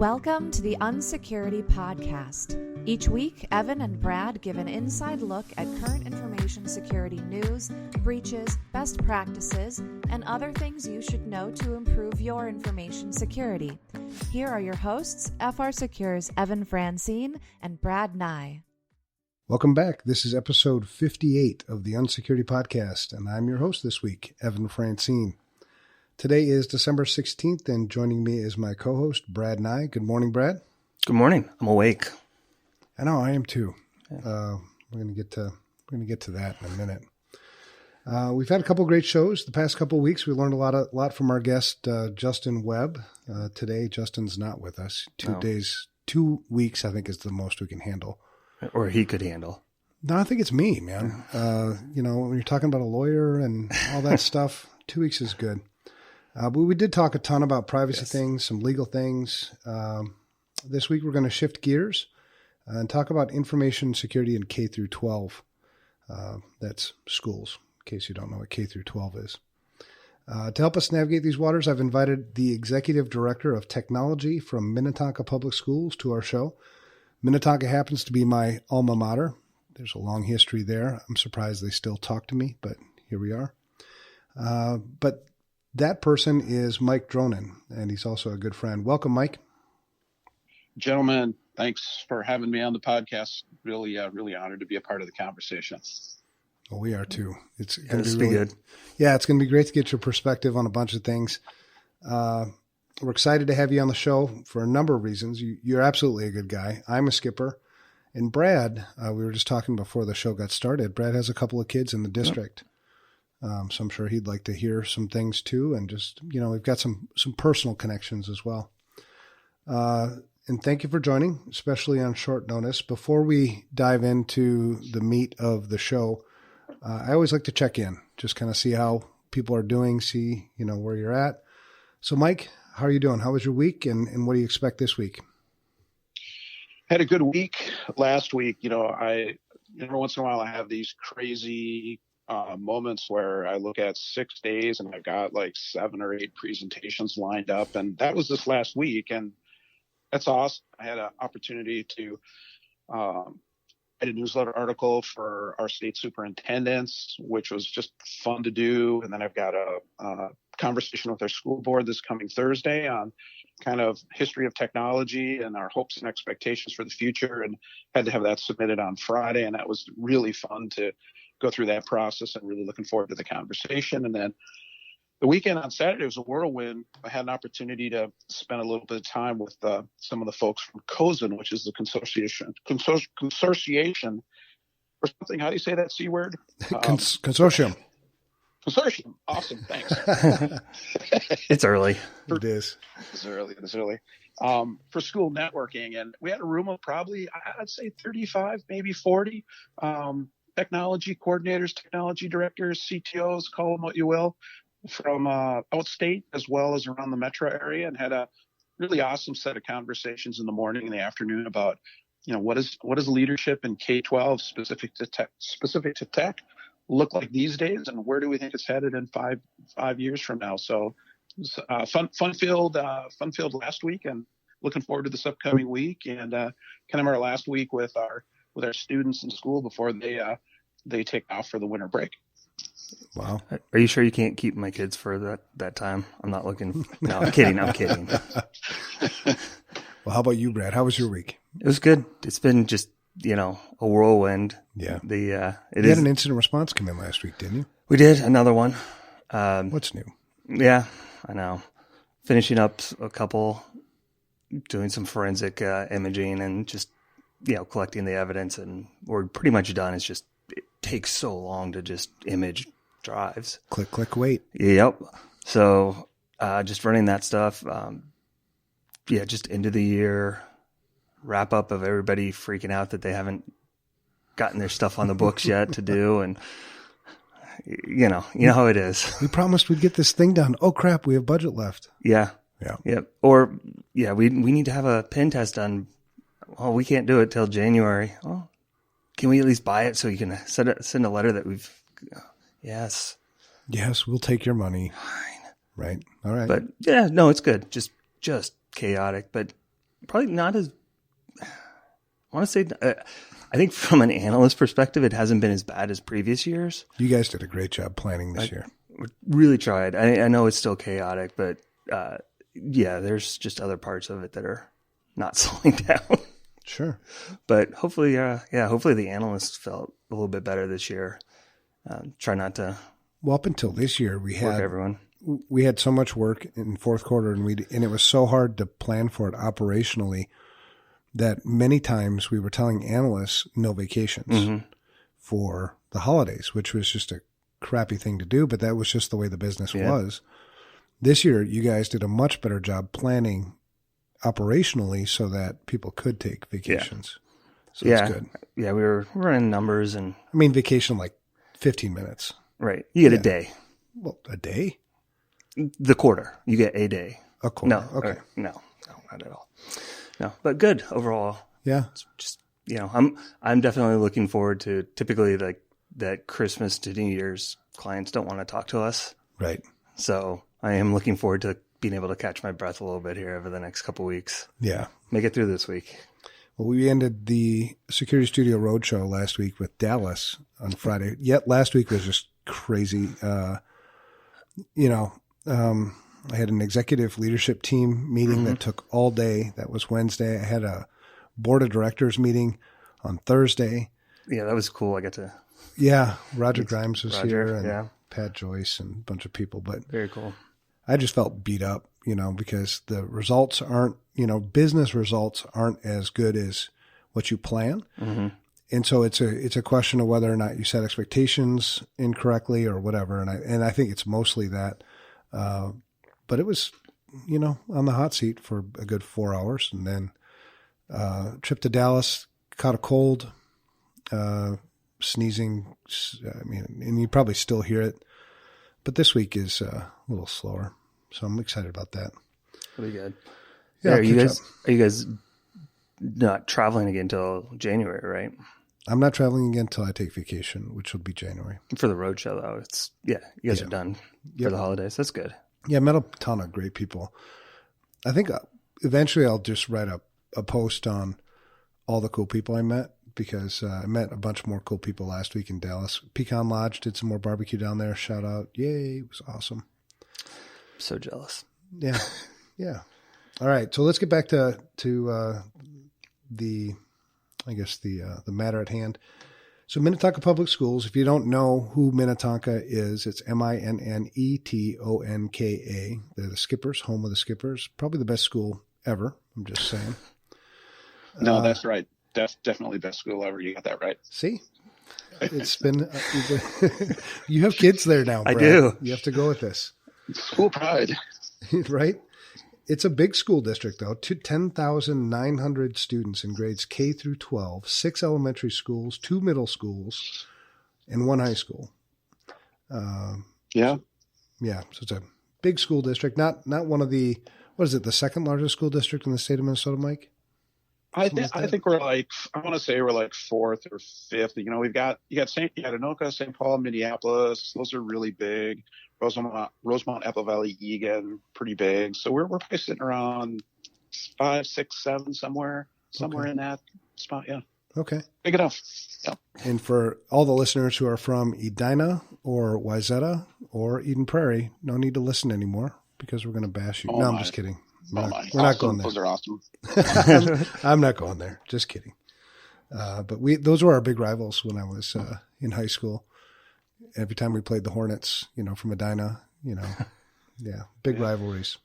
Welcome to the UNSECURITY Podcast. Each week, Evan and Brad give an inside look at current information security news, breaches, best practices, and other things you should know to improve your information security. Here are your hosts, FRSecure's Evan Francine and Brad Nye. Welcome back. This is episode 58 of the UNSECURITY Podcast, and I'm your host this week, Evan Francine. Today is December 16th, and joining me is my co-host, Brad Nye. Good morning, Brad. Good morning. I'm awake. I know, I am too. We're going to get to that in a minute. We've had a couple of great shows the past couple of weeks. We learned a lot from our guest, Justin Webb. Today, Justin's not with us. 2 weeks, I think, is the most we can handle. Or he could handle. No, I think it's me, man. When you're talking about a lawyer and all that stuff, 2 weeks is good. But we did talk a ton about privacy things, some legal things. This week, we're going to shift gears and talk about information security in K-12. That's schools, in case you don't know what K-12 is. To help us navigate these waters, I've invited the Executive Director of Technology from Minnetonka Public Schools to our show. Minnetonka happens to be my alma mater. There's a long history there. I'm surprised they still talk to me, but here we are. But that person is Mike Dronen, and he's also a good friend. Welcome, Mike. Gentlemen, thanks for having me on the podcast. Really honored to be a part of the conversation. Well, we are too. It's going to be good. Yeah, it's going to be great to get your perspective on a bunch of things. We're excited to have you on the show for a number of reasons. You're absolutely a good guy. I'm a skipper. And Brad, we were just talking before the show got started, Brad has a couple of kids in the district. So I'm sure he'd like to hear some things too. And just, we've got some personal connections as well. And thank you for joining, especially on short notice. Before we dive into the meat of the show, I always like to check in, just kind of see how people are doing, see, where you're at. So Mike, how are you doing? How was your week and what do you expect this week? Had a good week last week. Every once in a while I have these crazy moments where I look at 6 days and I've got like 7 or 8 presentations lined up. And that was this last week. And that's awesome. I had an opportunity to write a newsletter article for our state superintendents, which was just fun to do. And then I've got a conversation with our school board this coming Thursday on kind of history of technology and our hopes and expectations for the future, and had to have that submitted on Friday. And that was really fun to go through that process, and really looking forward to the conversation. And then the weekend on Saturday was a whirlwind. I had an opportunity to spend a little bit of time with some of the folks from COSN, which is the consortium or something. How do you say that C word? Consortium. Consortium. Awesome. Thanks. It's early. It is. It's early. For school networking. And we had a room of probably, I'd say 35, maybe 40 technology coordinators, technology directors, CTOs, call them what you will, from outstate as well as around the metro area, and had a really awesome set of conversations in the morning and the afternoon about, what is leadership in K-12 specific to tech look like these days, and where do we think it's headed in five years from now? So it was fun-filled last week, and looking forward to this upcoming week, and kind of our last week with our students in school before they take off for the winter break. Wow. Are you sure you can't keep my kids for that time? I'm not looking. No, I'm kidding. Well, how about you, Brad? How was your week? It was good. It's been just, a whirlwind. Yeah. You had an incident response come in last week, didn't you? We did. Another one. What's new? Yeah, I know. Finishing up a couple, doing some forensic imaging, and just, collecting the evidence, and we're pretty much done. It's just, it takes so long to just image drives. Click, wait. Yep. So just running that stuff. Just end of the year wrap up of everybody freaking out that they haven't gotten their stuff on the books yet to do. And you know how it is. We promised we'd get this thing done. Oh crap, we have budget left. Yeah. Or we need to have a pen test done. Well, we can't do it till January. Oh, can we at least buy it so you can send a letter that we've, yes, we'll take your money. Fine. Right. All right. But yeah, no, it's good. Just chaotic, but probably not as, I want to say, I think from an analyst perspective, it hasn't been as bad as previous years. You guys did a great job planning this year. We really tried. I know it's still chaotic, but yeah, there's just other parts of it that are not slowing down. Sure. But hopefully, hopefully the analysts felt a little bit better this year. Try not to. Well, up until this year, we had so much work in fourth quarter, and it was so hard to plan for it operationally that many times we were telling analysts no vacations for the holidays, which was just a crappy thing to do, but that was just the way the business was. This year, you guys did a much better job planning operationally so that people could take vacations. So it's good. Yeah, we were running numbers and... I mean, vacation like 15 minutes. Right. You get a day. Well, a day? The quarter. You get a day. A quarter. No. Okay. No, not at all. No, but good overall. Yeah. It's just, I'm definitely looking forward to typically like that Christmas to New Year's clients don't want to talk to us. Right. So I am looking forward to being able to catch my breath a little bit here over the next couple of weeks. Yeah. Make it through this week. Well, we ended the Security Studio Roadshow last week with Dallas on Friday. Yet last week was just crazy. I had an executive leadership team meeting that took all day. That was Wednesday. I had a board of directors meeting on Thursday. Yeah, that was cool. I got to. Yeah, Roger Grimes was here, and yeah. Pat Joyce and a bunch of people. But very cool. I just felt beat up, because the results aren't, business results aren't as good as what you plan. Mm-hmm. And so it's a question of whether or not you set expectations incorrectly or whatever. And I think it's mostly that. But it was, on the hot seat for a good 4 hours, and then trip to Dallas, caught a cold, sneezing. And you probably still hear it. But this week is a little slower, so I'm excited about that. Pretty good. Yeah, are you guys not traveling again until January, right? I'm not traveling again until I take vacation, which will be January. For the roadshow, though, you guys are done for the holidays. That's good. Yeah, I met a ton of great people. I think eventually I'll just write a post on all the cool people I met, because I met a bunch more cool people last week in Dallas. Pecan Lodge did some more barbecue down there. Shout out. Yay. It was awesome. I'm so jealous. Yeah. Yeah. All right. So let's get back to the matter at hand. So Minnetonka Public Schools, if you don't know who Minnetonka is, it's Minnetonka. They're the Skippers, home of the Skippers. Probably the best school ever. I'm just saying. No, that's right. That's definitely best school ever. You got that right. See? It's been, you have kids there now, Brad. I do. You have to go with this. School pride. Right? It's a big school district, though. 10,900 students in grades K through 12, 6 elementary schools, 2 middle schools, and 1 high school. Yeah. Yeah. So it's a big school district. Not one of the, what is it, the second largest school district in the state of Minnesota, Mike? I think we're like, I want to say we're like 4th or 5th. You got Anoka, St. Paul, Minneapolis. Those are really big. Rosemont, Apple Valley, Eagan, pretty big. So we're probably sitting around 5, 6, 7 somewhere in that spot. Yeah. Okay. Big enough. Yeah. And for all the listeners who are from Edina or Wayzata or Eden Prairie, no need to listen anymore, because we're going to bash you. Oh, no, I'm just kidding. We're awesome. not going there. Those are awesome. I'm not going there. Just kidding. But those were our big rivals when I was in high school. Every time we played the Hornets, from Edina, big rivalries.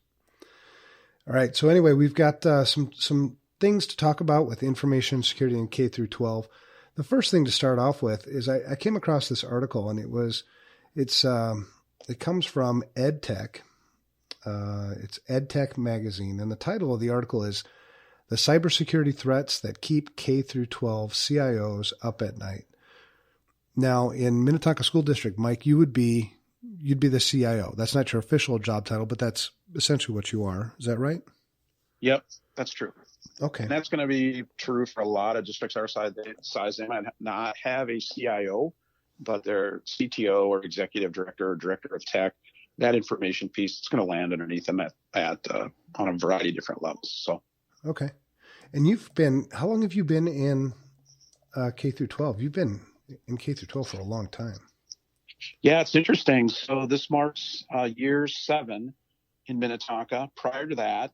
All right. So anyway, we've got some things to talk about with information security in K through 12. The first thing to start off with is I came across this article, and it comes from EdTech. It's EdTech magazine, and the title of the article is "The Cybersecurity Threats That Keep K through 12 CIOs Up at Night." Now, in Minnetonka School District, Mike, you'd be the CIO. That's not your official job title, but that's essentially what you are. Is that right? Yep, that's true. Okay. And that's going to be true for a lot of districts our size. They might not have a CIO, but their CTO or executive director or director of tech, that information piece, it's going to land underneath them at on a variety of different levels. So, okay. And how long have you been in K through 12? You've been in K through 12 for a long time. Yeah, it's interesting. So this marks year 7 in Minnetonka. Prior to that,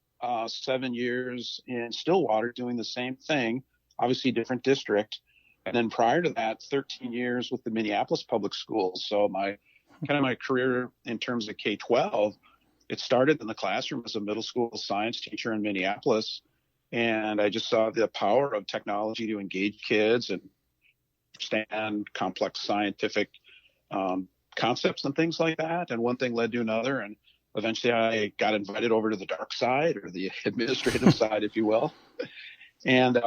7 years in Stillwater doing the same thing, obviously different district. And then prior to that, 13 years with the Minneapolis Public Schools. So my career in terms of K-12, it started in the classroom as a middle school science teacher in Minneapolis. And I just saw the power of technology to engage kids and understand complex scientific concepts and things like that. And one thing led to another. And eventually I got invited over to the dark side, or the administrative side, if you will. And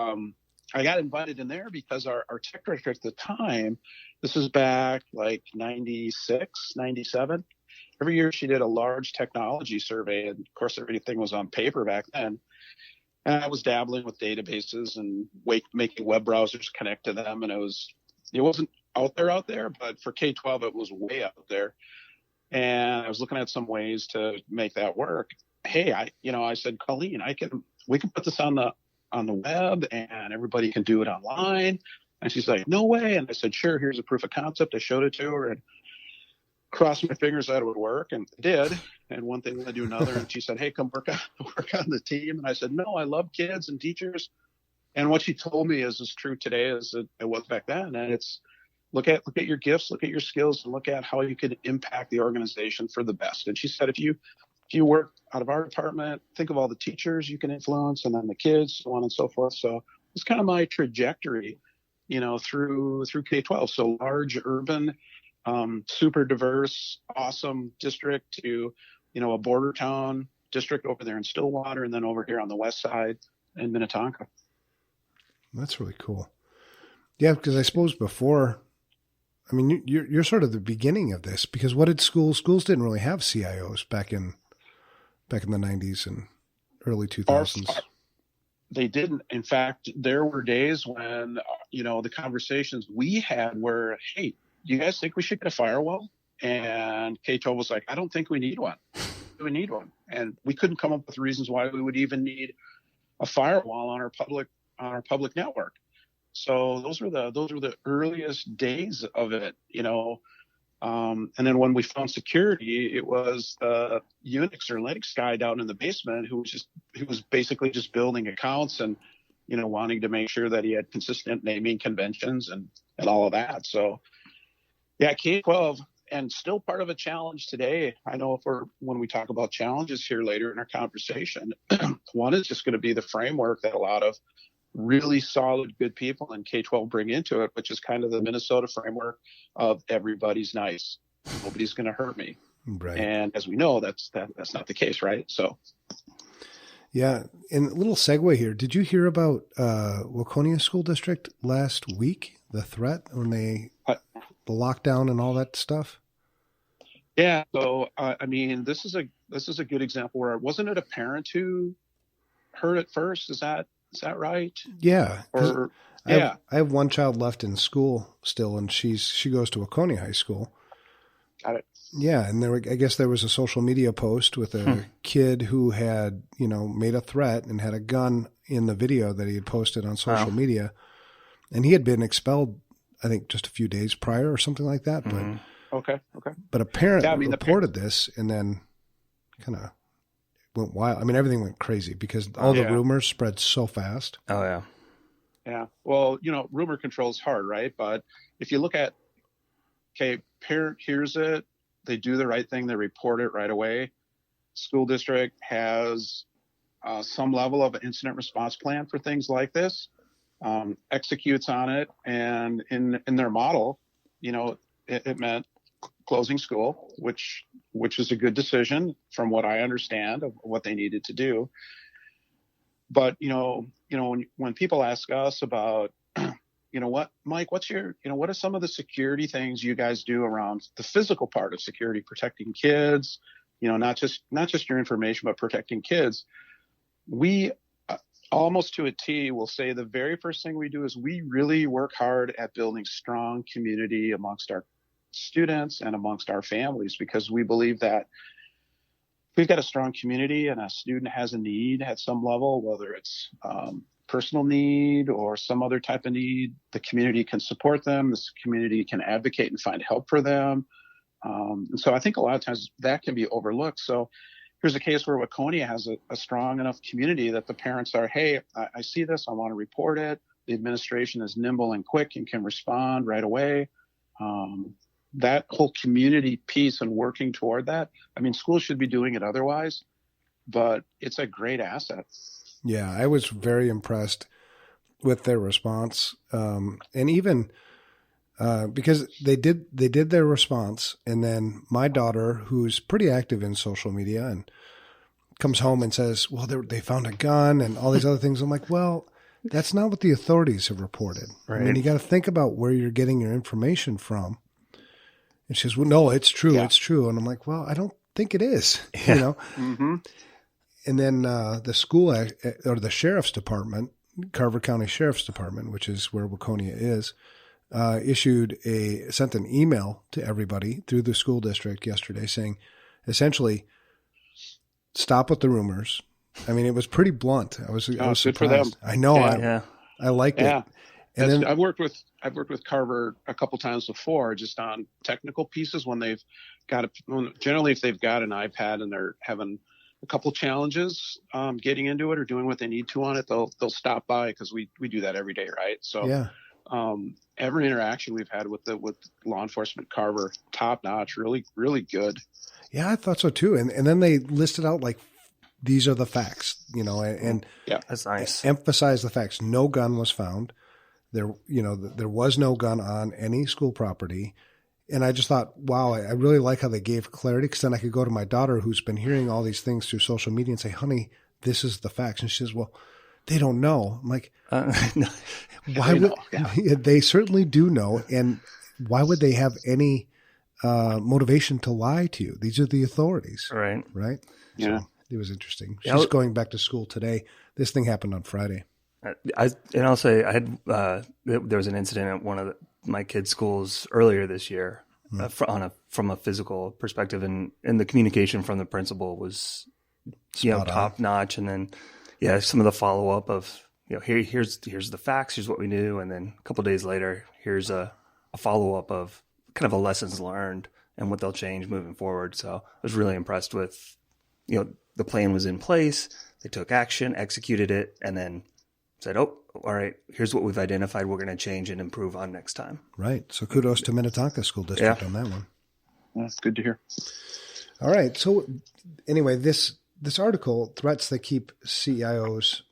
I got invited in there because our tech director at the time, this is back like 96, 97. Every year she did a large technology survey. And of course, everything was on paper back then. And I was dabbling with databases and making web browsers connect to them. And it wasn't out there, but for K-12, it was way out there. And I was looking at some ways to make that work. Hey, I said, Colleen, we can put this on the web and everybody can do it online. And she's like, no way. And I said, sure, here's a proof of concept. I showed it to her and crossed my fingers that it would work, and it did. And one thing led to another. And she said, hey, come work on the team. And I said, no, I love kids and teachers. And what she told me is true today as it was back then. And it's look at your gifts, look at your skills, and look at how you could impact the organization for the best. And she said, if you work out of our department, think of all the teachers you can influence, and then the kids, so on and so forth. So it's kind of my trajectory, through K-12. So large, urban, super diverse, awesome district to, a border town district over there in Stillwater, and then over here on the west side in Minnetonka. That's really cool. Yeah, because I suppose you're sort of the beginning of this, because what did schools didn't really have CIOs back in the 90s and early 2000s. They didn't. In fact, there were days when, the conversations we had were, hey, you guys think we should get a firewall? And K-12 was like, I don't think we need one. We need one. And we couldn't come up with reasons why we would even need a firewall on our public network. So those were the earliest days of it, and then when we found security, it was the Unix or Linux guy down in the basement who was basically just building accounts and, wanting to make sure that he had consistent naming conventions and all of that. So yeah, K-12, and still part of a challenge today. I know when we talk about challenges here later in our conversation, one is just going to be the framework that a lot of really solid, good people in K-12 bring into it, which is kind of the Minnesota framework of everybody's nice. Nobody's going to hurt me. Right. And as we know, that's not the case, right? So. Yeah. And a little segue here. Did you hear about Waconia School District last week? The threat when the lockdown and all that stuff? Yeah. So, this is a good example where wasn't it a parent who heard it first? Is that right? Yeah. Or I have one child left in school still, and she goes to Waconia High School. Got it. Yeah, and I guess there was a social media post with a kid who had, made a threat and had a gun in the video that he had posted on social media, and he had been expelled, I think, just a few days prior or something like that. Mm-hmm. Okay. But a parent reported this, and then kind of went wild. Everything went crazy because all the rumors spread so fast. Oh, yeah. Yeah. Well, rumor control is hard, right? But if you look at, parent hears it, they do the right thing, they report it right away. School district has some level of an incident response plan for things like this, executes on it. And in their model, it meant closing school, which is a good decision from what I understand of what they needed to do. But, when people ask us about, what, Mike, what are some of the security things you guys do around the physical part of security, protecting kids, not just your information, but protecting kids? We almost to a T will say the very first thing we do is we really work hard at building strong community amongst our students and amongst our families, because we believe that we've got a strong community and a student has a need at some level, whether it's personal need or some other type of need, the community can support them. This community can advocate and find help for them. And so I think a lot of times that can be overlooked. So here's a case where Waconia has a strong enough community that the parents are, hey, I see this, I want to report it. The administration is nimble and quick and can respond right away. That whole community piece and working toward that, I mean, schools should be doing it otherwise, but it's a great asset. Yeah, I was very impressed with their response, and even because they did their response, and then my daughter, who's pretty active in social media, and comes home and says, "Well, they found a gun and all these other things." I'm like, "Well, that's not what the authorities have reported. Right. I mean, you got to think about where you're getting your information from." And she says, "Well, no, it's true, it's true." And I'm like, "Well, I don't think it is." Yeah. You know. Mm-hmm. And then the school or the sheriff's department, Carver County Sheriff's Department, which is where Waconia is, sent an email to everybody through the school district yesterday saying, essentially, stop with the rumors. I mean, it was pretty blunt. I was surprised. Good for them. I know. I liked it. And then, I've worked with Carver a couple times before, just on technical pieces when they've got generally if they've got an iPad and they're having a couple challenges getting into it or doing what they need to on it, they'll stop by, because we do that every day, right? So every interaction we've had with law enforcement Carver, top notch, really, really good. Yeah, I thought so too. And then they listed out like, these are the facts, you know, and that's nice. Emphasize the facts. No gun was found. There was no gun on any school property. And I just thought, wow, I really like how they gave clarity, because then I could go to my daughter, who's been hearing all these things through social media, and say, "Honey, this is the facts." And she says, "Well, they don't know." I'm like, why would they certainly do know. And why would they have any motivation to lie to you? These are the authorities. Right. Right. Yeah. So it was interesting. She's going back to school today. This thing happened on Friday. I'll say I had there was an incident at one of my kids' schools earlier this year from a physical perspective, and the communication from the principal was top notch, and then some of the follow up of here's the facts, here's what we knew, and then a couple of days later here's a follow up of kind of a lessons learned and what they'll change moving forward. So I was really impressed with the plan was in place, they took action, executed it, and then said, "Oh, all right, here's what we've identified. We're going to change and improve on next time." Right. So kudos to Minnetonka School District on that one. That's good to hear. All right. So anyway, this article, Threats That Keep CIOs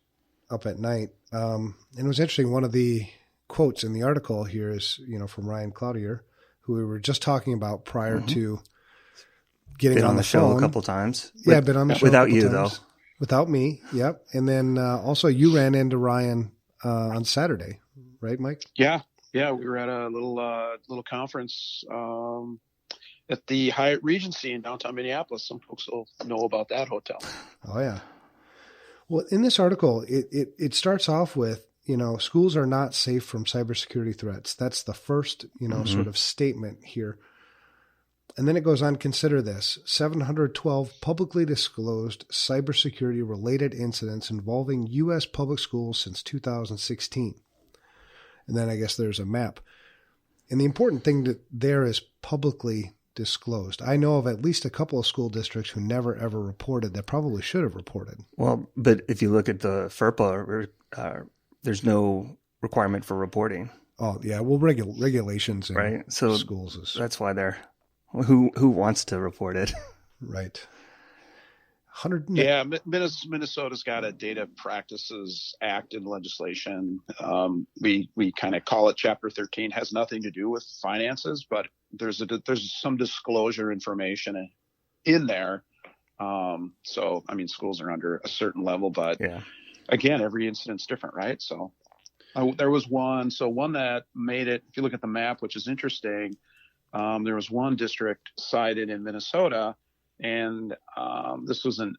Up at Night, and it was interesting. One of the quotes in the article here is, from Ryan Cloutier, who we were just talking about prior to getting on the show phone a couple times. Yeah, been on the show without you times. Though. Without me, yep. And then also you ran into Ryan on Saturday, right, Mike? Yeah. We were at a little conference at the Hyatt Regency in downtown Minneapolis. Some folks will know about that hotel. Oh yeah. Well, in this article, it starts off with schools are not safe from cybersecurity threats. That's the first sort of statement here. And then it goes on, consider this, 712 publicly disclosed cybersecurity-related incidents involving U.S. public schools since 2016. And then I guess there's a map. And the important thing there is publicly disclosed. I know of at least a couple of school districts who never, ever reported that probably should have reported. Well, but if you look at the FERPA, there's no requirement for reporting. Oh, yeah. Well, regulations in so schools is... That's why they're... Who wants to report it? Right. Minnesota's got a Data Practices Act in legislation. We kind of call it Chapter 13. Has nothing to do with finances, but there's some disclosure information in there. So I mean, schools are under a certain level, but again, every incident's different, right? So there was one that made it. If you look at the map, which is interesting. There was one district cited in Minnesota, and this was an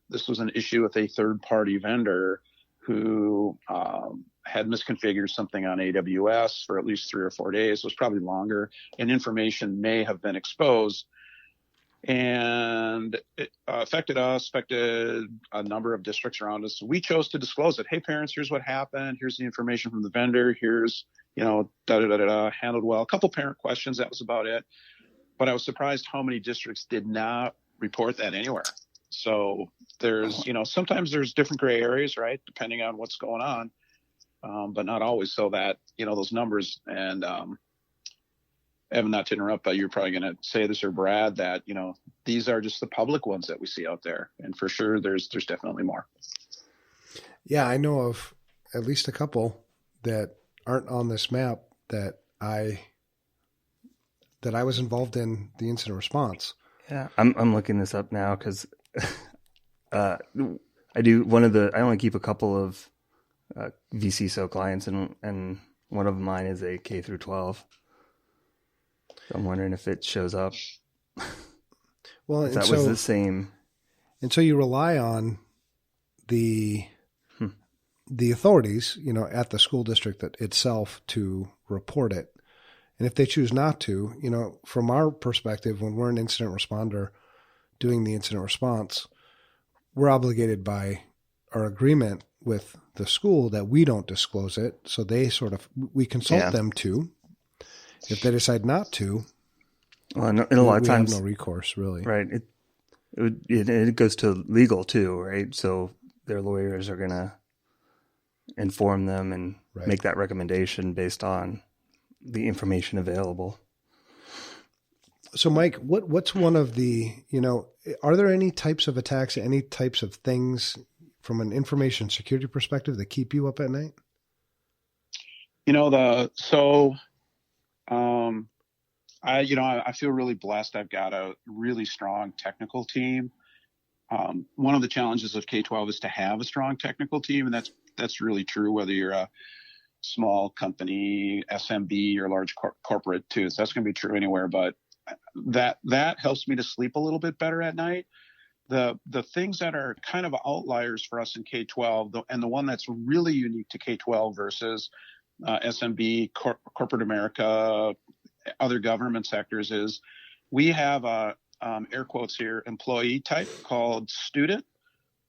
issue with a third-party vendor who had misconfigured something on AWS for at least 3 or 4 days. It was probably longer, and information may have been exposed. And it affected us, affected a number of districts around us. We chose to disclose it. Hey, parents, here's what happened. Here's the information from the vendor. Here's, handled well. A couple parent questions. That was about it. But I was surprised how many districts did not report that anywhere. So there's, sometimes there's different gray areas, right? Depending on what's going on, but not always. So that, those numbers and, Evan, not to interrupt, but you're probably going to say this, or Brad, that, these are just the public ones that we see out there. And for sure, there's definitely more. Yeah, I know of at least a couple that aren't on this map that I was involved in the incident response. Yeah, I'm looking this up now because I only keep a couple of VCSO clients, and one of mine is a K-12. So I'm wondering if it shows up. Well, that was the same. And so you rely on the authorities, at the school district itself to report it. And if they choose not to, from our perspective, when we're an incident responder doing the incident response, we're obligated by our agreement with the school that we don't disclose it. So we consult them to. If they decide not to, well, in a lot of times, have no recourse, really. Right. It goes to legal too, right? So their lawyers are going to inform them and make that recommendation based on the information available. So, Mike, what's one of the, are there any types of attacks, any types of things from an information security perspective that keep you up at night? I feel really blessed. I've got a really strong technical team. One of the challenges of K-12 is to have a strong technical team, and that's really true whether you're a small company, SMB, or large corporate too. So that's going to be true anywhere. But that helps me to sleep a little bit better at night. The things that are kind of outliers for us in K-12, and the one that's really unique to K-12 versus SMB, corporate America, other government sectors, is we have a air quotes here employee type called student,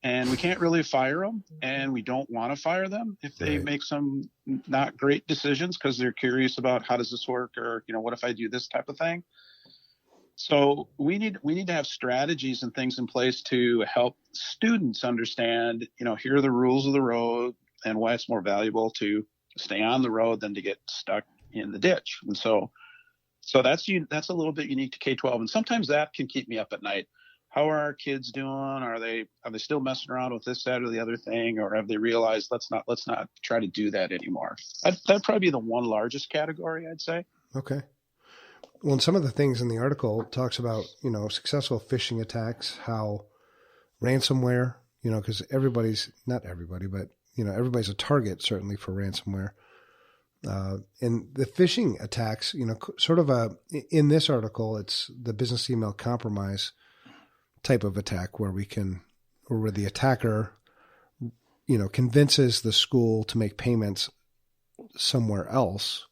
and we can't really fire them, and we don't want to fire them if they make some not great decisions because they're curious about how does this work, or what if I do this type of thing. So we need to have strategies and things in place to help students understand, here are the rules of the road and why it's more valuable to stay on the road than to get stuck in the ditch. And so that's a little bit unique to K-12, and sometimes that can keep me up at night. How are our kids doing? Are they still messing around with this, that, or the other thing, or have they realized let's not try to do that anymore? That'd probably be the one largest category, I'd say. Okay. Well, and some of the things in the article talks about, successful phishing attacks, how ransomware, because not everybody, but, everybody's a target certainly for ransomware. And the phishing attacks, in this article, it's the business email compromise type of attack where the attacker, convinces the school to make payments somewhere else,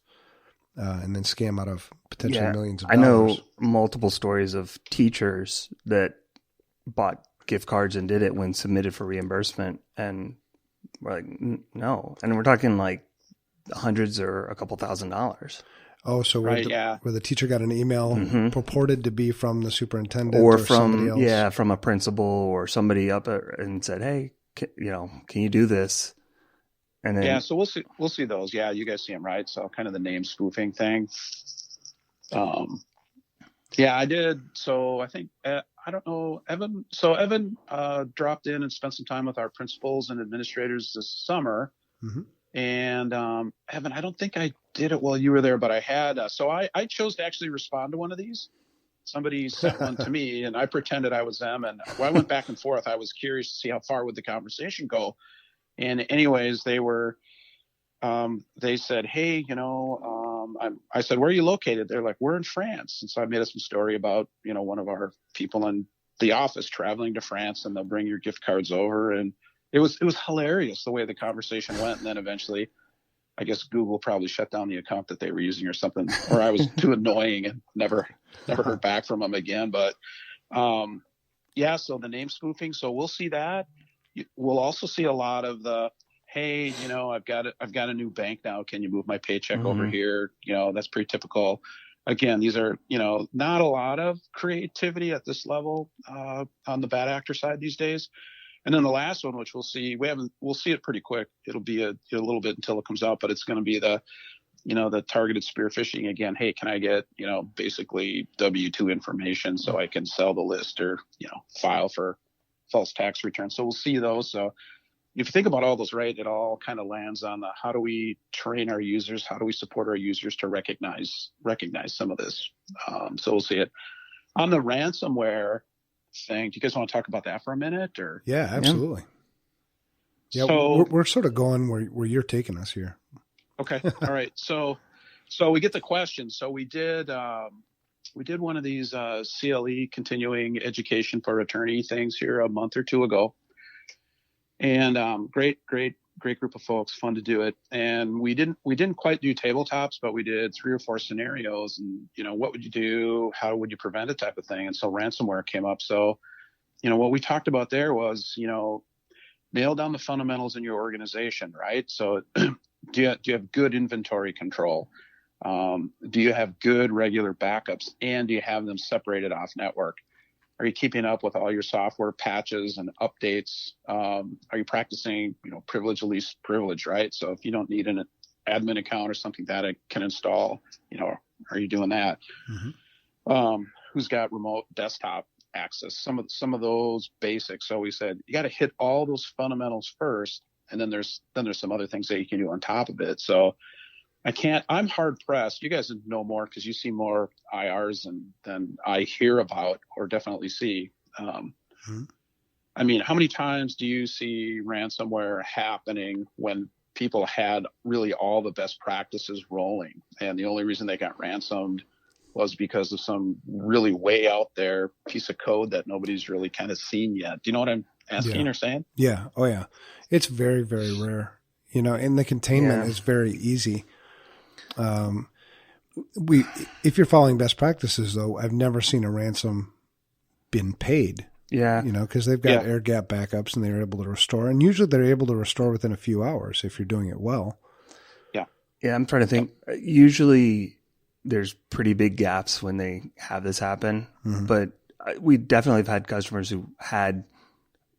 and then scam out of potentially millions of dollars. I know multiple stories of teachers that bought gift cards and did it when submitted for reimbursement, and we're like, no. And we're talking like hundreds or a couple $1,000s. Oh, so where the teacher got an email purported to be from the superintendent or from somebody else? Yeah, from a principal or somebody up and said, hey, can you do this? And then, so we'll see those. Yeah, you guys see them, right? So kind of the name spoofing thing. I did. So I think, I don't know, Evan. So Evan dropped in and spent some time with our principals and administrators this summer. Mm-hmm. And Evan, I don't think I did it while you were there, but I had. So I chose to actually respond to one of these. Somebody sent one to me, and I pretended I was them. And I went back and forth. I was curious to see how far would the conversation go. And anyways, they said, hey, I said, where are you located? They're like, we're in France. And so I made up some story about, one of our people in the office traveling to France, and they'll bring your gift cards over. And it was hilarious the way the conversation went. And then eventually, I guess Google probably shut down the account that they were using or something, or I was too annoying and never heard back from them again. But Yeah, so the name spoofing. So we'll see that. We'll also see a lot of the, hey, I've got a new bank now. Can you move my paycheck over here? That's pretty typical. Again, these are, not a lot of creativity at this level on the bad actor side these days. And then the last one, which we'll see, we'll see it pretty quick. It'll be a little bit until it comes out, but it's going to be the targeted spear phishing again. Hey, can I get, basically W-2 information so I can sell the list or, file for false tax returns. So we'll see those. So if you think about all those, right, it all kind of lands on the, how do we train our users? How do we support our users to recognize some of this? So we'll see it. On the ransomware thing, do you guys want to talk about that for a minute? Or Yeah, absolutely. Yeah, so, we're sort of going where you're taking us here. Okay. All right. So we get the question. So we did one of these CLE, continuing education for attorney things here a month or two ago, and great group of folks, fun to do it. And we didn't quite do tabletops, but we did 3 or 4 scenarios, and what would you do? How would you prevent it, type of thing. And so ransomware came up. So what we talked about there was nail down the fundamentals in your organization, right? So do you have good inventory control? Do you have good regular backups, and do you have them separated off network? Are you keeping up with all your software patches and updates? Are you practicing, privilege, least privilege, right? So if you don't need an admin account or something that it can install, are you doing that? Who's got remote desktop access? Some of those basics. So we said you got to hit all those fundamentals first, and then there's some other things that you can do on top of it. So I'm hard pressed. You guys know more because you see more IRs than I hear about or definitely see. I mean, how many times do you see ransomware happening when people had really all the best practices rolling, and the only reason they got ransomed was because of some really way out there piece of code that nobody's really kind of seen yet? Do you know what I'm asking or saying? Yeah. Oh yeah. It's very, very rare, and the containment is very easy. If you're following best practices though, I've never seen a ransom been paid. Yeah. Cause they've got air gap backups and they're able to restore, and usually they're able to restore within a few hours if you're doing it well. Yeah. Yeah. I'm trying to think. Usually there's pretty big gaps when they have this happen, but we definitely have had customers who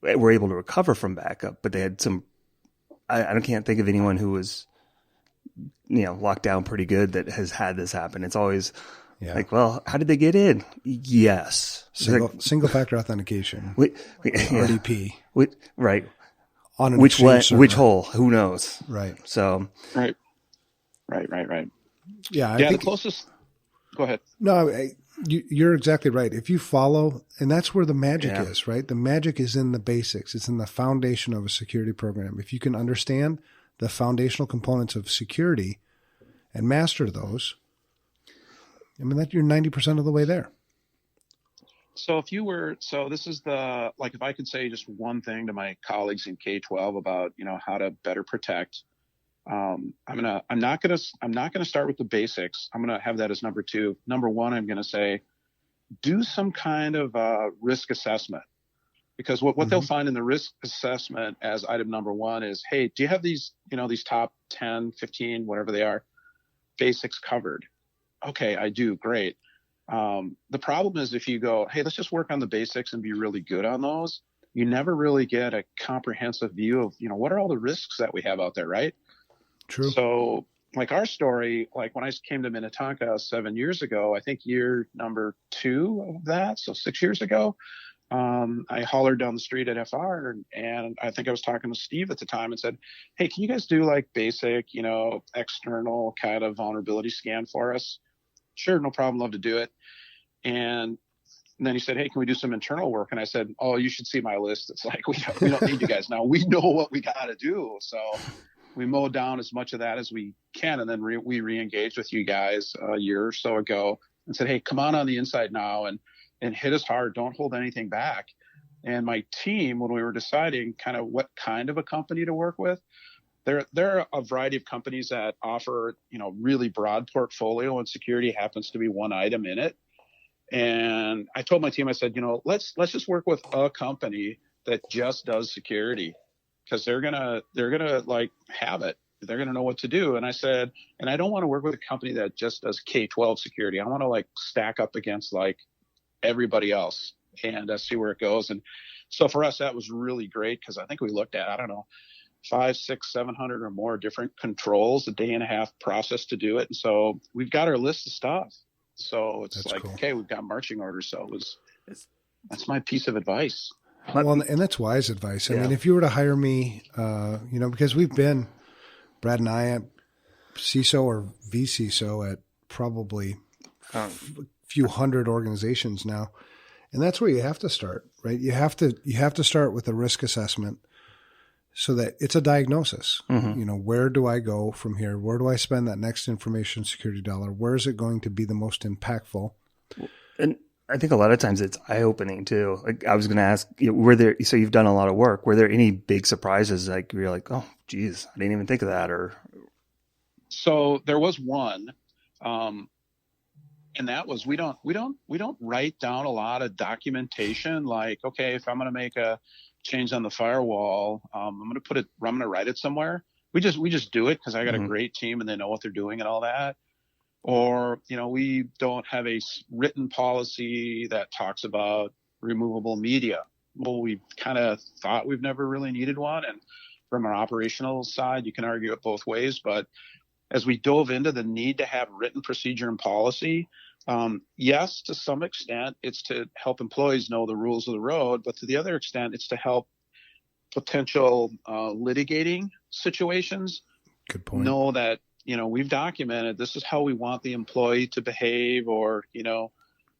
were able to recover from backup, but they had some, I can't think of anyone who was, locked down pretty good that has had this happen. It's always like, well, how did they get in? Yes. Single factor authentication. RDP. Right. On an which server. hole? Who knows? Right. So. Right. Yeah. The closest. Go ahead. No, you're exactly right. If you follow, and that's where the magic is, right? The magic is in the basics. It's in the foundation of a security program. If you can understand the foundational components of security and master those, I mean, that you're 90% of the way there. So this is if I could say just one thing to my colleagues in K-12 about, how to better protect, I'm not gonna start with the basics. I'm gonna have that as number 2. Number 1, I'm gonna say, do some kind of risk assessment, because what they'll find in the risk assessment as item number 1 is, hey, do you have these top 10, 15, whatever they are, basics covered? Okay, I do. Great. The problem is if you go, hey, let's just work on the basics and be really good on those, you never really get a comprehensive view of, what are all the risks that we have out there, right? True. So like our story, like when I came to Minnetonka 7 years ago, I think year number 2 of that, so 6 years ago, I hollered down the street at FR, and I think I was talking to Steve at the time and said, hey, can you guys do like basic, external kind of vulnerability scan for us? Sure, no problem, love to do it. And then he said, hey, can we do some internal work? And I said, oh, you should see my list. It's like, we don't need you guys now. We know what we got to do. So we mowed down as much of that as we can. And then we re-engaged with you guys a year or so ago and said, hey, come on the inside now and hit us hard. Don't hold anything back. And my team, when we were deciding kind of what kind of a company to work with, there are a variety of companies that offer, really broad portfolio, and security happens to be one item in it. And I told my team, I said, let's just work with a company that just does security, because they're gonna like have it. They're gonna know what to do. And I said, and I don't want to work with a company that just does K-12 security. I want to like stack up against like everybody else and see where it goes. And so for us, that was really great, because I think we looked at, I don't know, 500, 600, 700 or more different controls, a day and a half process to do it. And so we've got our list of stuff. So it's that's like, cool. Okay, we've got marching orders. So that's my piece of advice. Well, and that's wise advice. I mean, if you were to hire me, because we've been, Brad and I, at CISO or vCISO at probably a few hundred organizations now. And that's where you have to start, right? You have to start with a risk assessment, so that it's a diagnosis. Mm-hmm. Where do I go from here? Where do I spend that next information security dollar? Where is it going to be the most impactful? And I think a lot of times it's eye-opening too. Like I was going to ask, so you've done a lot of work. Were there any big surprises? Like you're like, oh, geez, I didn't even think of that. Or so there was one, and that was we don't write down a lot of documentation. Like, okay, if I'm going to make a change on the firewall, I'm going to write it somewhere. We just do it because I got a great team and they know what they're doing and all that. Or, we don't have a written policy that talks about removable media. Well, we kind of thought we've never really needed one. And from our operational side, you can argue it both ways. But as we dove into the need to have written procedure and policy, yes, to some extent, it's to help employees know the rules of the road, but to the other extent, it's to help potential litigating situations Good point. Know that, we've documented this is how we want the employee to behave, or,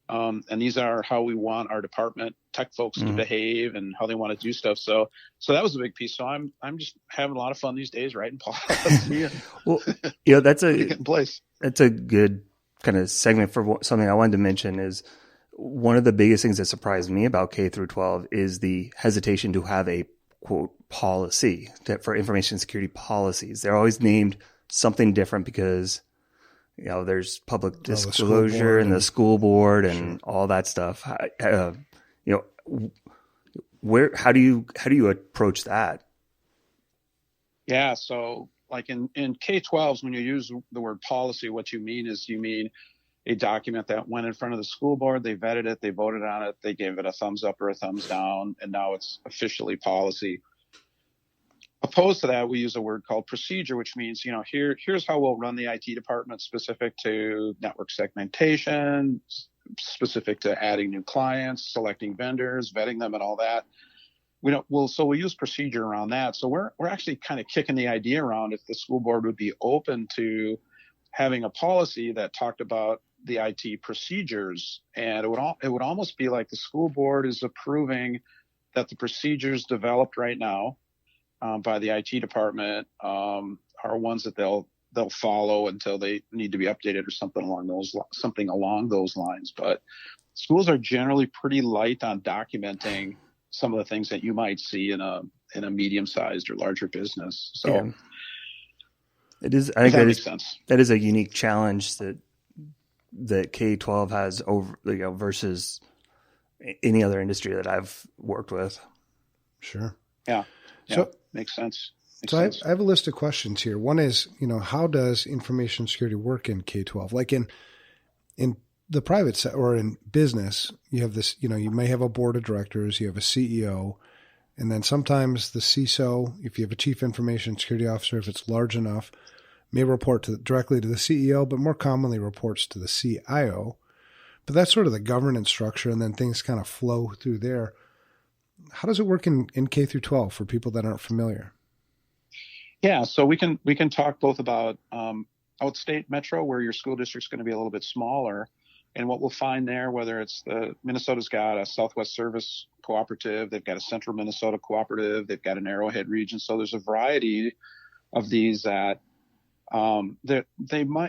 and these are how we want our department tech folks to behave and how they want to do stuff. So that was a big piece. So I'm just having a lot of fun these days writing policy. Well, that's a good kind of segment for something I wanted to mention. Is one of the biggest things that surprised me about K through 12 is the hesitation to have a quote policy for information security policies. They're always named something different because there's public disclosure and the school board and all that stuff. How do you approach that? Yeah, so like in K-12s, when you use the word policy, what you mean a document that went in front of the school board, they vetted it, they voted on it, they gave it a thumbs up or a thumbs down, and now it's officially policy. Opposed to that, we use a word called procedure, which means, here's how we'll run the IT department, specific to network segmentation, specific to adding new clients, selecting vendors, vetting them, and all that. So we use procedure around that. So we're actually kind of kicking the idea around if the school board would be open to having a policy that talked about the IT procedures, and it would almost be like the school board is approving that the procedures developed right now by the IT department are ones that they'll follow until they need to be updated or something along those lines. But schools are generally pretty light on documenting some of the things that you might see in a medium-sized or larger business. So yeah. It is. I think that makes sense. That is a unique challenge that K-12 has over versus any other industry that I've worked with. Sure. Yeah. So makes sense. I have a list of questions here. One is, how does information security work in K-12? Like in the private or in business, you have this, you may have a board of directors, you have a CEO, and then sometimes the CISO, if you have a chief information security officer, if it's large enough, may report directly to the CEO, but more commonly reports to the CIO. But that's sort of the governance structure, and then things kind of flow through there. How does it work in K through 12 for people that aren't familiar? Yeah, so we can talk both about outstate metro, where your school district's going to be a little bit smaller, and what we'll find there, whether it's Minnesota's got a Southwest Service Cooperative, they've got a Central Minnesota Cooperative, they've got an Arrowhead region. So there's a variety of these that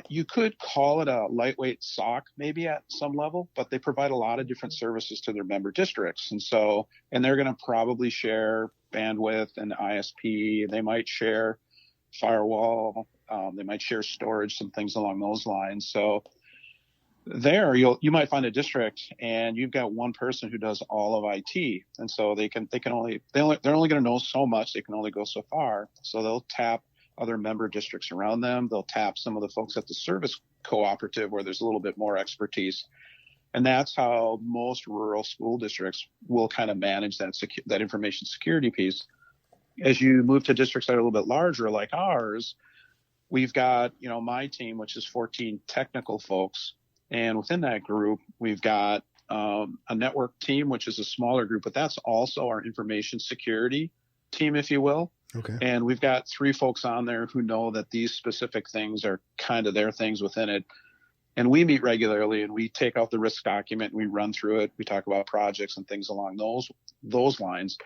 you could call it a lightweight SOC maybe at some level, but they provide a lot of different services to their member districts. And they're going to probably share bandwidth and ISP. They might share firewall. They might share storage, some things along those lines. So there you might find a district and you've got one person who does all of IT, and so they're only going to know so much. They can only go so far. So they'll tap other member districts around them. They'll tap some of the folks at the service cooperative where there's a little bit more expertise. And that's how most rural school districts will kind of manage that information security piece. As you move to districts that are a little bit larger, like ours, we've got, my team, which is 14 technical folks. And within that group, we've got a network team, which is a smaller group, but that's also our information security team, if you will. Okay. And we've got 3 folks on there who know that these specific things are kind of their things within it. And we meet regularly and we take out the risk document and we run through it. We talk about projects and things along those lines.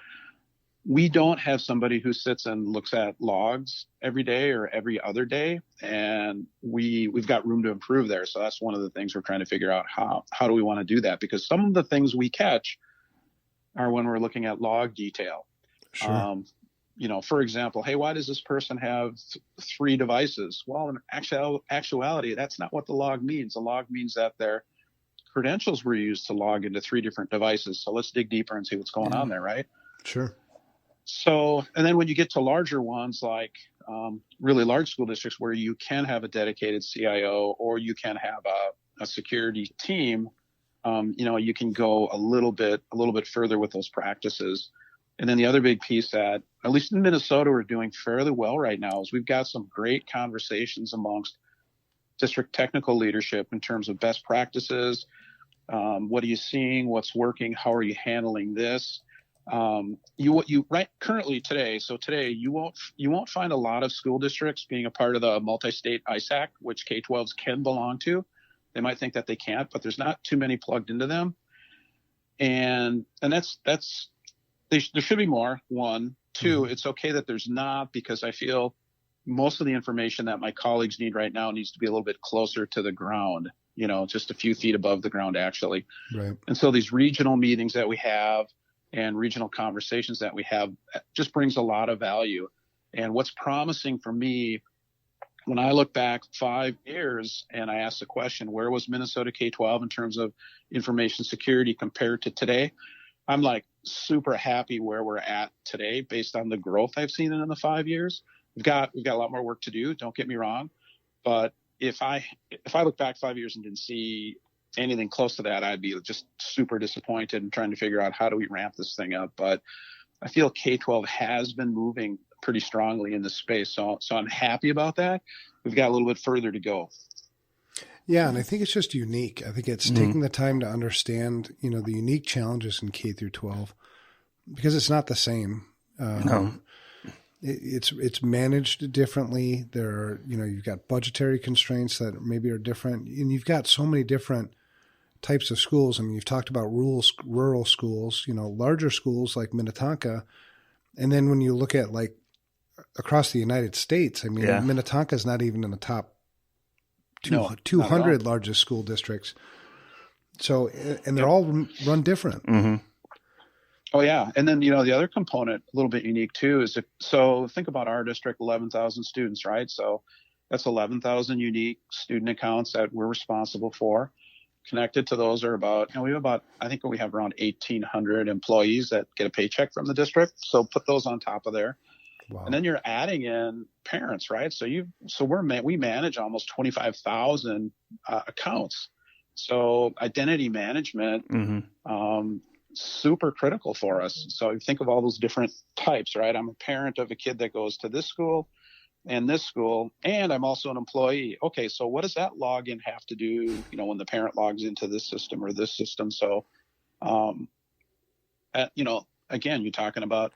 We don't have somebody who sits and looks at logs every day or every other day. And we've got room to improve there. So that's one of the things we're trying to figure out, how do we want to do that? Because some of the things we catch are when we're looking at log detail. Sure. For example, hey, why does this person have 3 devices? Well, in actuality, that's not what the log means. The log means that their credentials were used to log into 3 different devices. So let's dig deeper and see what's going on there, right? Sure. So, and then when you get to larger ones, like really large school districts where you can have a dedicated CIO or you can have a security team, you can go a little bit further with those practices. And then the other big piece that, at least in Minnesota, we're doing fairly well right now is we've got some great conversations amongst district technical leadership in terms of best practices. What are you seeing? What's working? How are you handling this? Currently today you won't find a lot of school districts being a part of the multi-state ISAC, which K-12s can belong to. They might think that they can't, but there's not too many plugged into them. And that's there should be more. 1, 2, it's okay that there's not, because I feel most of the information that my colleagues need right now needs to be a little bit closer to the ground, just a few feet above the ground actually. Right. And so these regional meetings that we have and regional conversations that we have just brings a lot of value. And what's promising for me, when I look back 5 years and I ask the question, where was Minnesota K-12 in terms of information security compared to today? I'm like super happy where we're at today based on the growth I've seen in the 5 years. We've got a lot more work to do. Don't get me wrong. But if I look back 5 years and didn't see anything close to that, I'd be just super disappointed and trying to figure out how do we ramp this thing up. But I feel K-12 has been moving pretty strongly in this space. So I'm happy about that. We've got a little bit further to go. Yeah, and I think it's just unique. I think it's taking the time to understand, the unique challenges in K through 12, because it's not the same. No. It's managed differently. There are, you've got budgetary constraints that maybe are different, and you've got so many different types of schools. I mean, you've talked about rural schools, larger schools like Minnetonka, and then when you look at like across the United States, I mean, Minnetonka is not even in the top 200 largest school districts. So, and they're all run different. Mm-hmm. Oh yeah. And then, the other component, a little bit unique too, is so think about our district, 11,000 students, right? So that's 11,000 unique student accounts that we're responsible for. Connected to those are I think we have around 1,800 employees that get a paycheck from the district. So put those on top of there. Wow. And then you're adding in parents, right? So we manage almost 25,000 accounts. So identity management, super critical for us. So think of all those different types, right? I'm a parent of a kid that goes to this school and this school, and I'm also an employee. Okay, so what does that login have to do, when the parent logs into this system or this system? So, again, you're talking about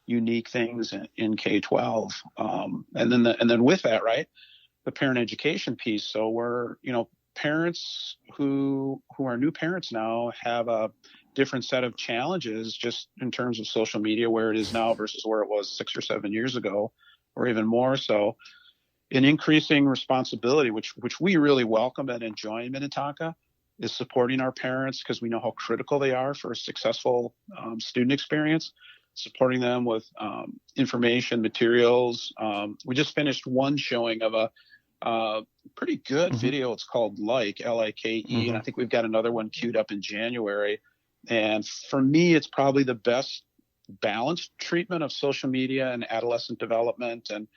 unique things in K-12. And then with that, right, the parent education piece. So we're, parents who are new parents now have a different set of challenges just in terms of social media, where it is now versus where it was 6 or 7 years ago, or even more so. An increasing responsibility, which we really welcome and enjoy in Minnetonka, is supporting our parents, because we know how critical they are for a successful student experience, supporting them with information, materials. We just finished one showing of a pretty good video. It's called Like, and I think we've got another one queued up in January. And for me, it's probably the best balanced treatment of social media and adolescent development and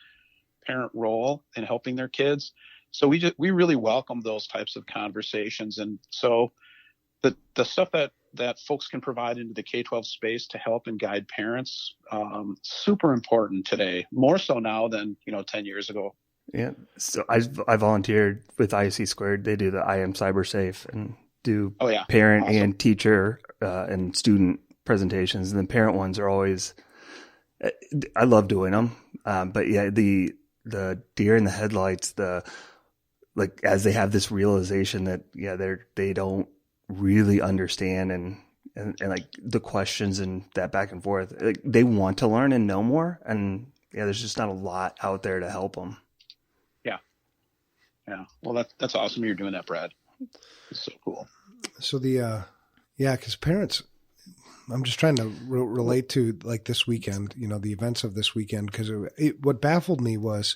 parent role in helping their kids. So we really welcome those types of conversations. And so the stuff that folks can provide into the K-12 space to help and guide parents, super important today, more so now than 10 years ago. Yeah. So I volunteered with ISC Squared. They do the I Am Cyber Safe and do parent and teacher and student presentations. And the parent ones are always, I love doing them. But yeah, the deer in the headlights, as they have this realization that, they don't really understand and like the questions and that back and forth, like they want to learn and know more. And there's just not a lot out there to help them. Yeah. Well, that's awesome. You're doing that, Brad. It's so cool. So because parents, I'm just trying to relate to like this weekend, the events of this weekend, because what baffled me was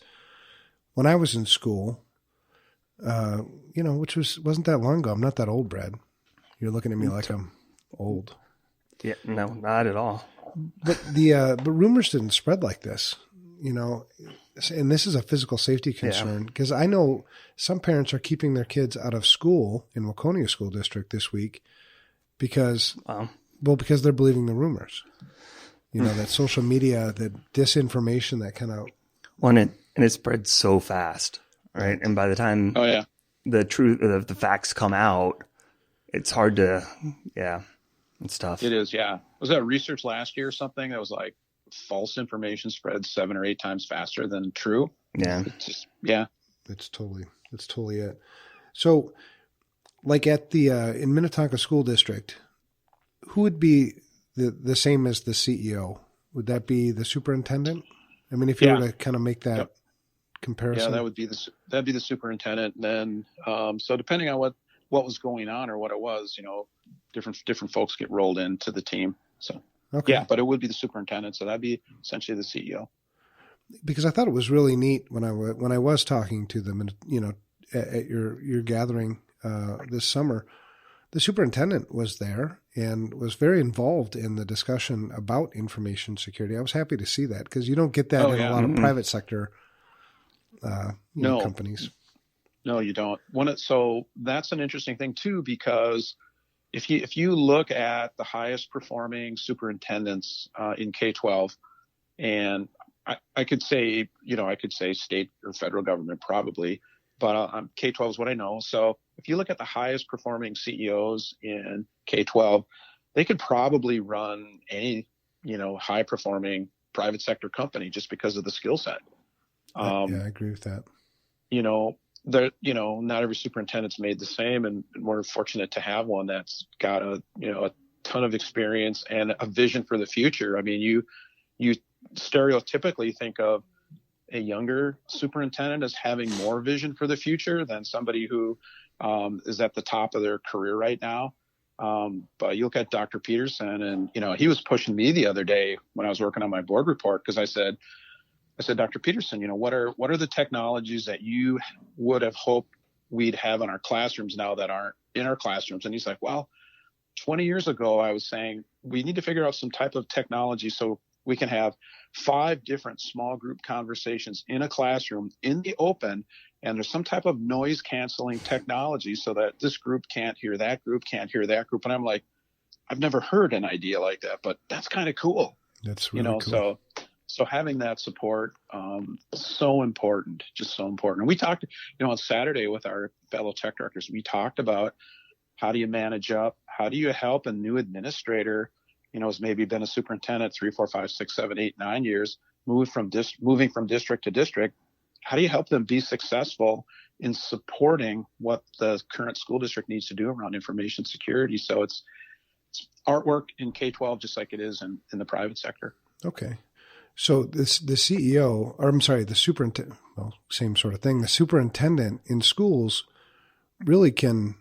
when I was in school, which wasn't that long ago. I'm not that old, Brad. You're looking at me like I'm old. Yeah, no, not at all. But but rumors didn't spread like this, and this is a physical safety concern because I know some parents are keeping their kids out of school in Waconia School District this week because they're believing the rumors, that social media, the disinformation, that kind of. Well, and it spreads so fast, right? And by the time the truth, the facts come out, it's hard to, it's tough. It is, yeah. Was that research last year or something that was like false information spread 7 or 8 times faster than true? Yeah. It's just, That's totally it. So like at the, in Minnetonka School District, who would be the same as the CEO? Would that be the superintendent? I mean, if you were to kind of make that comparison. Yeah, that'd be the superintendent. And then, so depending on what was going on or what it was, different folks get rolled into the team. So, but it would be the superintendent. So that'd be essentially the CEO. Because I thought it was really neat when I was talking to them, at your gathering this summer, the superintendent was there and was very involved in the discussion about information security. I was happy to see that because you don't get that in a lot of private sector companies. No, you don't. So that's an interesting thing too, because if you look at the highest performing superintendents in K-12, and I could say state or federal government probably, but K-12 is what I know. So if you look at the highest performing CEOs in K-12, they could probably run any high performing private sector company just because of the skill set. I agree with that. Not every superintendent's made the same, and we're fortunate to have one that's got a ton of experience and a vision for the future. I mean, you stereotypically think of a younger superintendent as having more vision for the future than somebody who is at the top of their career right now. But you look at Dr. Peterson, and he was pushing me the other day when I was working on my board report, because I said, Dr. Peterson, what are the technologies that you would have hoped we'd have in our classrooms now that aren't in our classrooms? And he's like, well, 20 years ago, I was saying we need to figure out some type of technology so we can have 5 different small group conversations in a classroom in the open, and there's some type of noise canceling technology so that this group can't hear that group, can't hear that group. And I'm like, I've never heard an idea like that, but that's kind of cool. That's really cool. So having that support, so important, just so important. And we talked, on Saturday with our fellow tech directors, we talked about how do you manage up? How do you help a new administrator, has maybe been a superintendent 3, 4, 5, 6, 7, 8, 9 years, moving from district to district? How do you help them be successful in supporting what the current school district needs to do around information security? So it's artwork in K-12, just like it is in the private sector. Okay. So the CEO, or I'm sorry, the superintendent, well, same sort of thing. The superintendent in schools really can,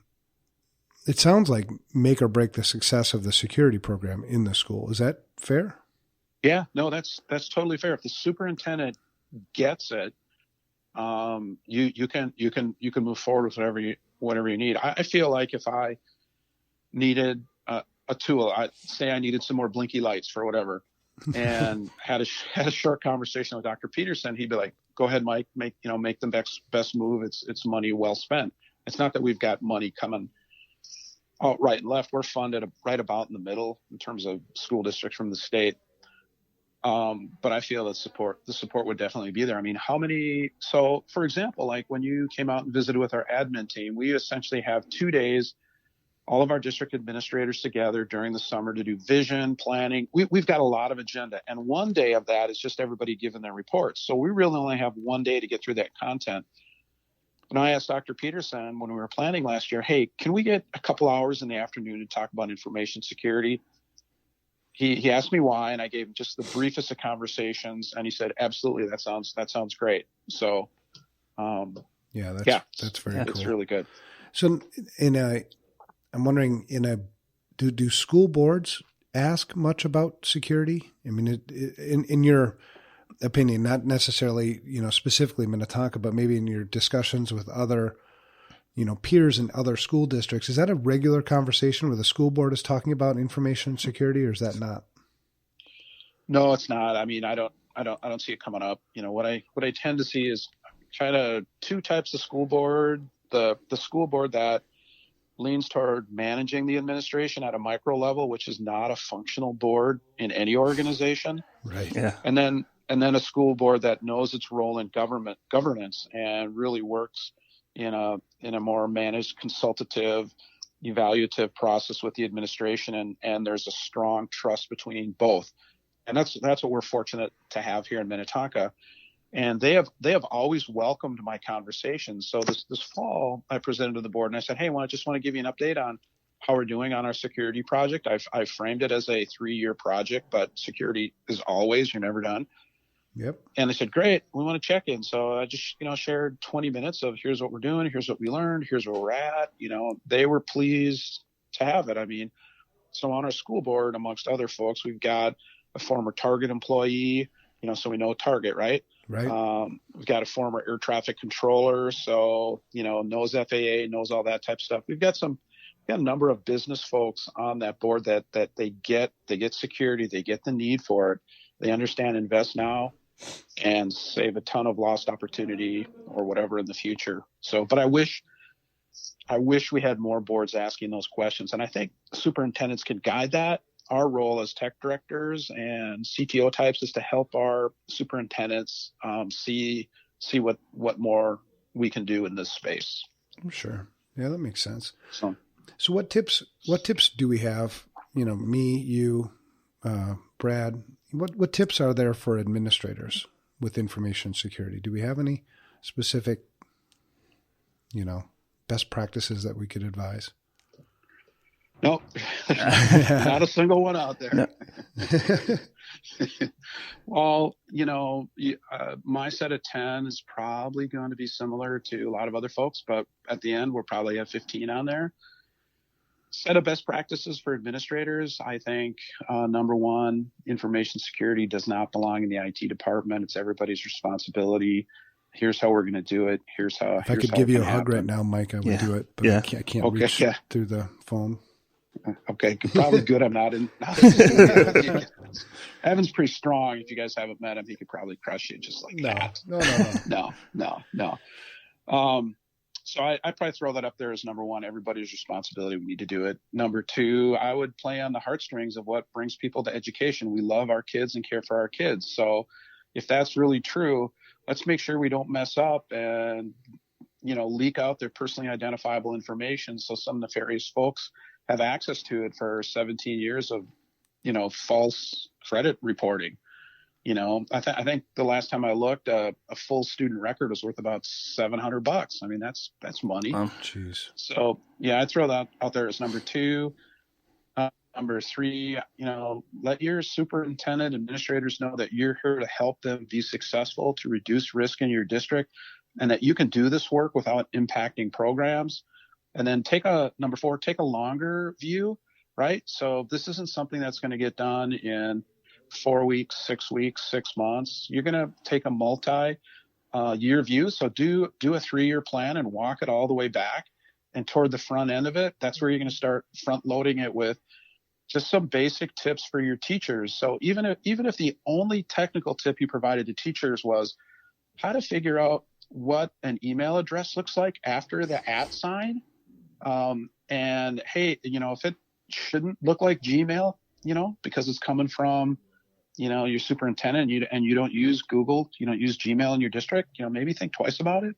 it sounds like, make or break the success of the security program in the school. Is that fair? Yeah, no, that's totally fair. If the superintendent gets it, you can move forward with whatever you need. I feel like if I needed a tool, I needed some more blinky lights for whatever, and had a short conversation with Dr. Peterson, he'd be like, "Go ahead, Mike, make the best move. It's money well spent." It's not that we've got money coming out right and left. We're funded right about in the middle in terms of school districts from the state. But I feel that the support would definitely be there. I mean, so for example, like when you came out and visited with our admin team, we essentially have 2 days, all of our district administrators together during the summer to do vision planning. We've got a lot of agenda, and 1 day of that is just everybody giving their reports. So we really only have 1 day to get through that content. And I asked Dr. Peterson when we were planning last year, hey, can we get a couple hours in the afternoon to talk about information security? He asked me why, and I gave him just the briefest of conversations, and he said, absolutely, that sounds great. So, that's very cool. It's really good. So I'm wondering, do school boards ask much about security? I mean, in your opinion, not necessarily, specifically Minnetonka, but maybe in your discussions with other, peers in other school districts, is that a regular conversation where the school board is talking about information security, or is that not? No, it's not. I mean, I don't see it coming up. What I tend to see is kind of two types of school board. The school board that leans toward managing the administration at a micro level, which is not a functional board in any organization. Right. Yeah. And then a school board that knows its role in governance and really works in a more managed, consultative, evaluative process with the administration, and there's a strong trust between both. And that's what we're fortunate to have here in Minnetonka. And they have always welcomed my conversations. So this fall, I presented to the board and I said, hey, I just want to give you an update on how we're doing on our security project. I've framed it as a 3-year project, but security is always, you're never done. Yep. And they said, great, we want to check in. So I just, shared 20 minutes of here's what we're doing, here's what we learned, here's where we're at. They were pleased to have it. I mean, so on our school board, amongst other folks, we've got a former Target employee, so we know Target, right? Right. We've got a former air traffic controller, so, knows FAA, knows all that type of stuff. We've got a number of business folks on that board that they get security, they get the need for it. They understand invest now and save a ton of lost opportunity or whatever in the future. So, but I wish we had more boards asking those questions. And I think superintendents can guide that. Our role as tech directors and CTO types is to help our superintendents see what more we can do in this space. Sure. Yeah, that makes sense. So what tips do we have? Me, you, Brad, what tips are there for administrators with information security? Do we have any specific, best practices that we could advise? Nope. Not a single one out there. No. Well, my set of 10 is probably going to be similar to a lot of other folks, but at the end, we'll probably have 15 on there. Set of best practices for administrators. I think, number one, information security does not belong in the IT department. It's everybody's responsibility. Here's how we're going to do it. If I could give you a hug right now, Mike, I would do it, but I can't reach through the phone. Okay, probably good. I'm not in. Evan's pretty strong. If you guys haven't met him, he could probably crush you just like that. No. So I probably throw that up there as number one, everybody's responsibility. We need to do it. Number two, I would play on the heartstrings of what brings people to education. We love our kids and care for our kids. So if that's really true, let's make sure we don't mess up and, leak out their personally identifiable information. So some nefarious folks have access to it for 17 years of, false credit reporting. I think the last time I looked, a full student record was worth about $700. I mean, that's money. Oh, jeez. So yeah, I'd throw that out there as number two. Number three, let your superintendent administrators know that you're here to help them be successful, to reduce risk in your district, and that you can do this work without impacting programs. And then number four, take a longer view, right? So this isn't something that's going to get done in 4 weeks, 6 weeks, 6 months. You're going to take a year view. So do a 3-year plan and walk it all the way back. And toward the front end of it, that's where you're going to start front loading it with just some basic tips for your teachers. So even if the only technical tip you provided to teachers was how to figure out what an email address looks like after the @ sign, and hey, if it shouldn't look like Gmail, because it's coming from, your superintendent, and you don't use Google, you don't use Gmail in your district, maybe think twice about it.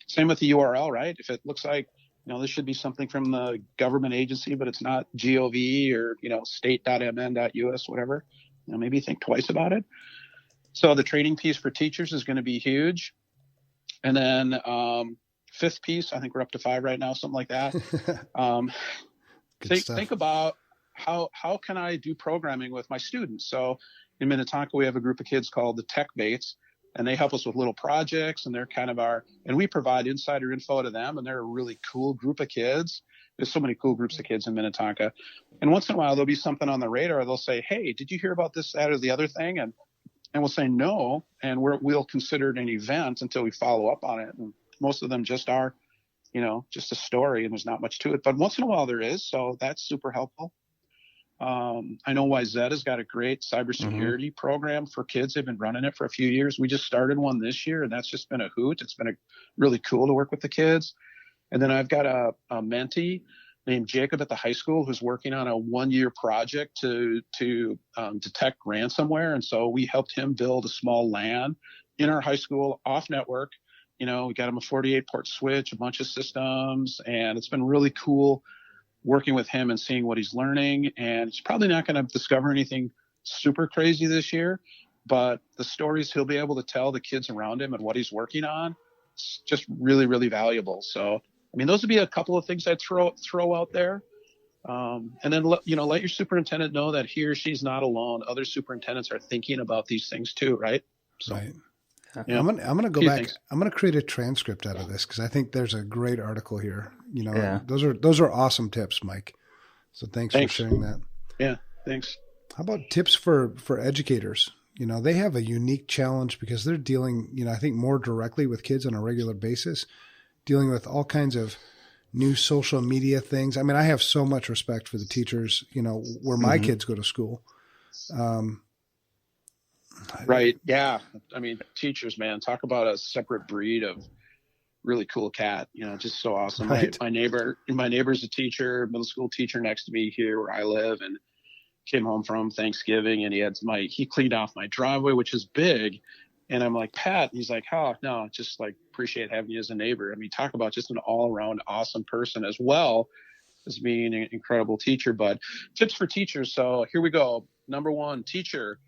Same with the URL, right? If it looks like, this should be something from the government agency, but it's not .gov or, state.mn.us, whatever, maybe think twice about it. So the training piece for teachers is going to be huge. And then 5th piece, I think we're up to 5 right now, something like that. Think about how can I do programming with my students? So in Minnetonka, we have a group of kids called the Tech Baits, and they help us with little projects, and they're and we provide insider info to them, and they're a really cool group of kids. There's so many cool groups of kids in Minnetonka. And once in a while, there'll be something on the radar. They'll say, hey, did you hear about this, that, or the other thing? And we'll say no, and we'll consider it an event until we follow up on it. And most of them just are, just a story, and there's not much to it. But once in a while there is, so that's super helpful. I know YZ has got a great cybersecurity program for kids. They've been running it for a few years. We just started one this year, and that's just been a hoot. It's been really cool to work with the kids. And then I've got a mentee named Jacob at the high school who's working on a 1-year project to detect ransomware. And so we helped him build a small LAN in our high school off network. We got him a 48-port switch, a bunch of systems, and it's been really cool working with him and seeing what he's learning. And he's probably not going to discover anything super crazy this year, but the stories he'll be able to tell the kids around him and what he's working on, it's just really, really valuable. So, those would be a couple of things I'd throw out there. And then, let your superintendent know that he or she's not alone. Other superintendents are thinking about these things too, right? So, right. Yeah. I'm going to go back. Things. I'm going to create a transcript out of this because I think there's a great article here. Those are awesome tips, Mike. So thanks for sharing that. Yeah, thanks. How about tips for educators? They have a unique challenge because they're dealing, I think more directly with kids on a regular basis, dealing with all kinds of new social media things. I have so much respect for the teachers, where my kids go to school. Right. Yeah. Teachers, man, talk about a separate breed of really cool cat, just so awesome. Right. My neighbor's a teacher, middle school teacher next to me here where I live, and came home from Thanksgiving, and he cleaned off my driveway, which is big. And I'm like, Pat, and he's like, oh, no, just appreciate having you as a neighbor. Talk about just an all around awesome person as well as being an incredible teacher. But tips for teachers. So here we go. Number 1, teacher.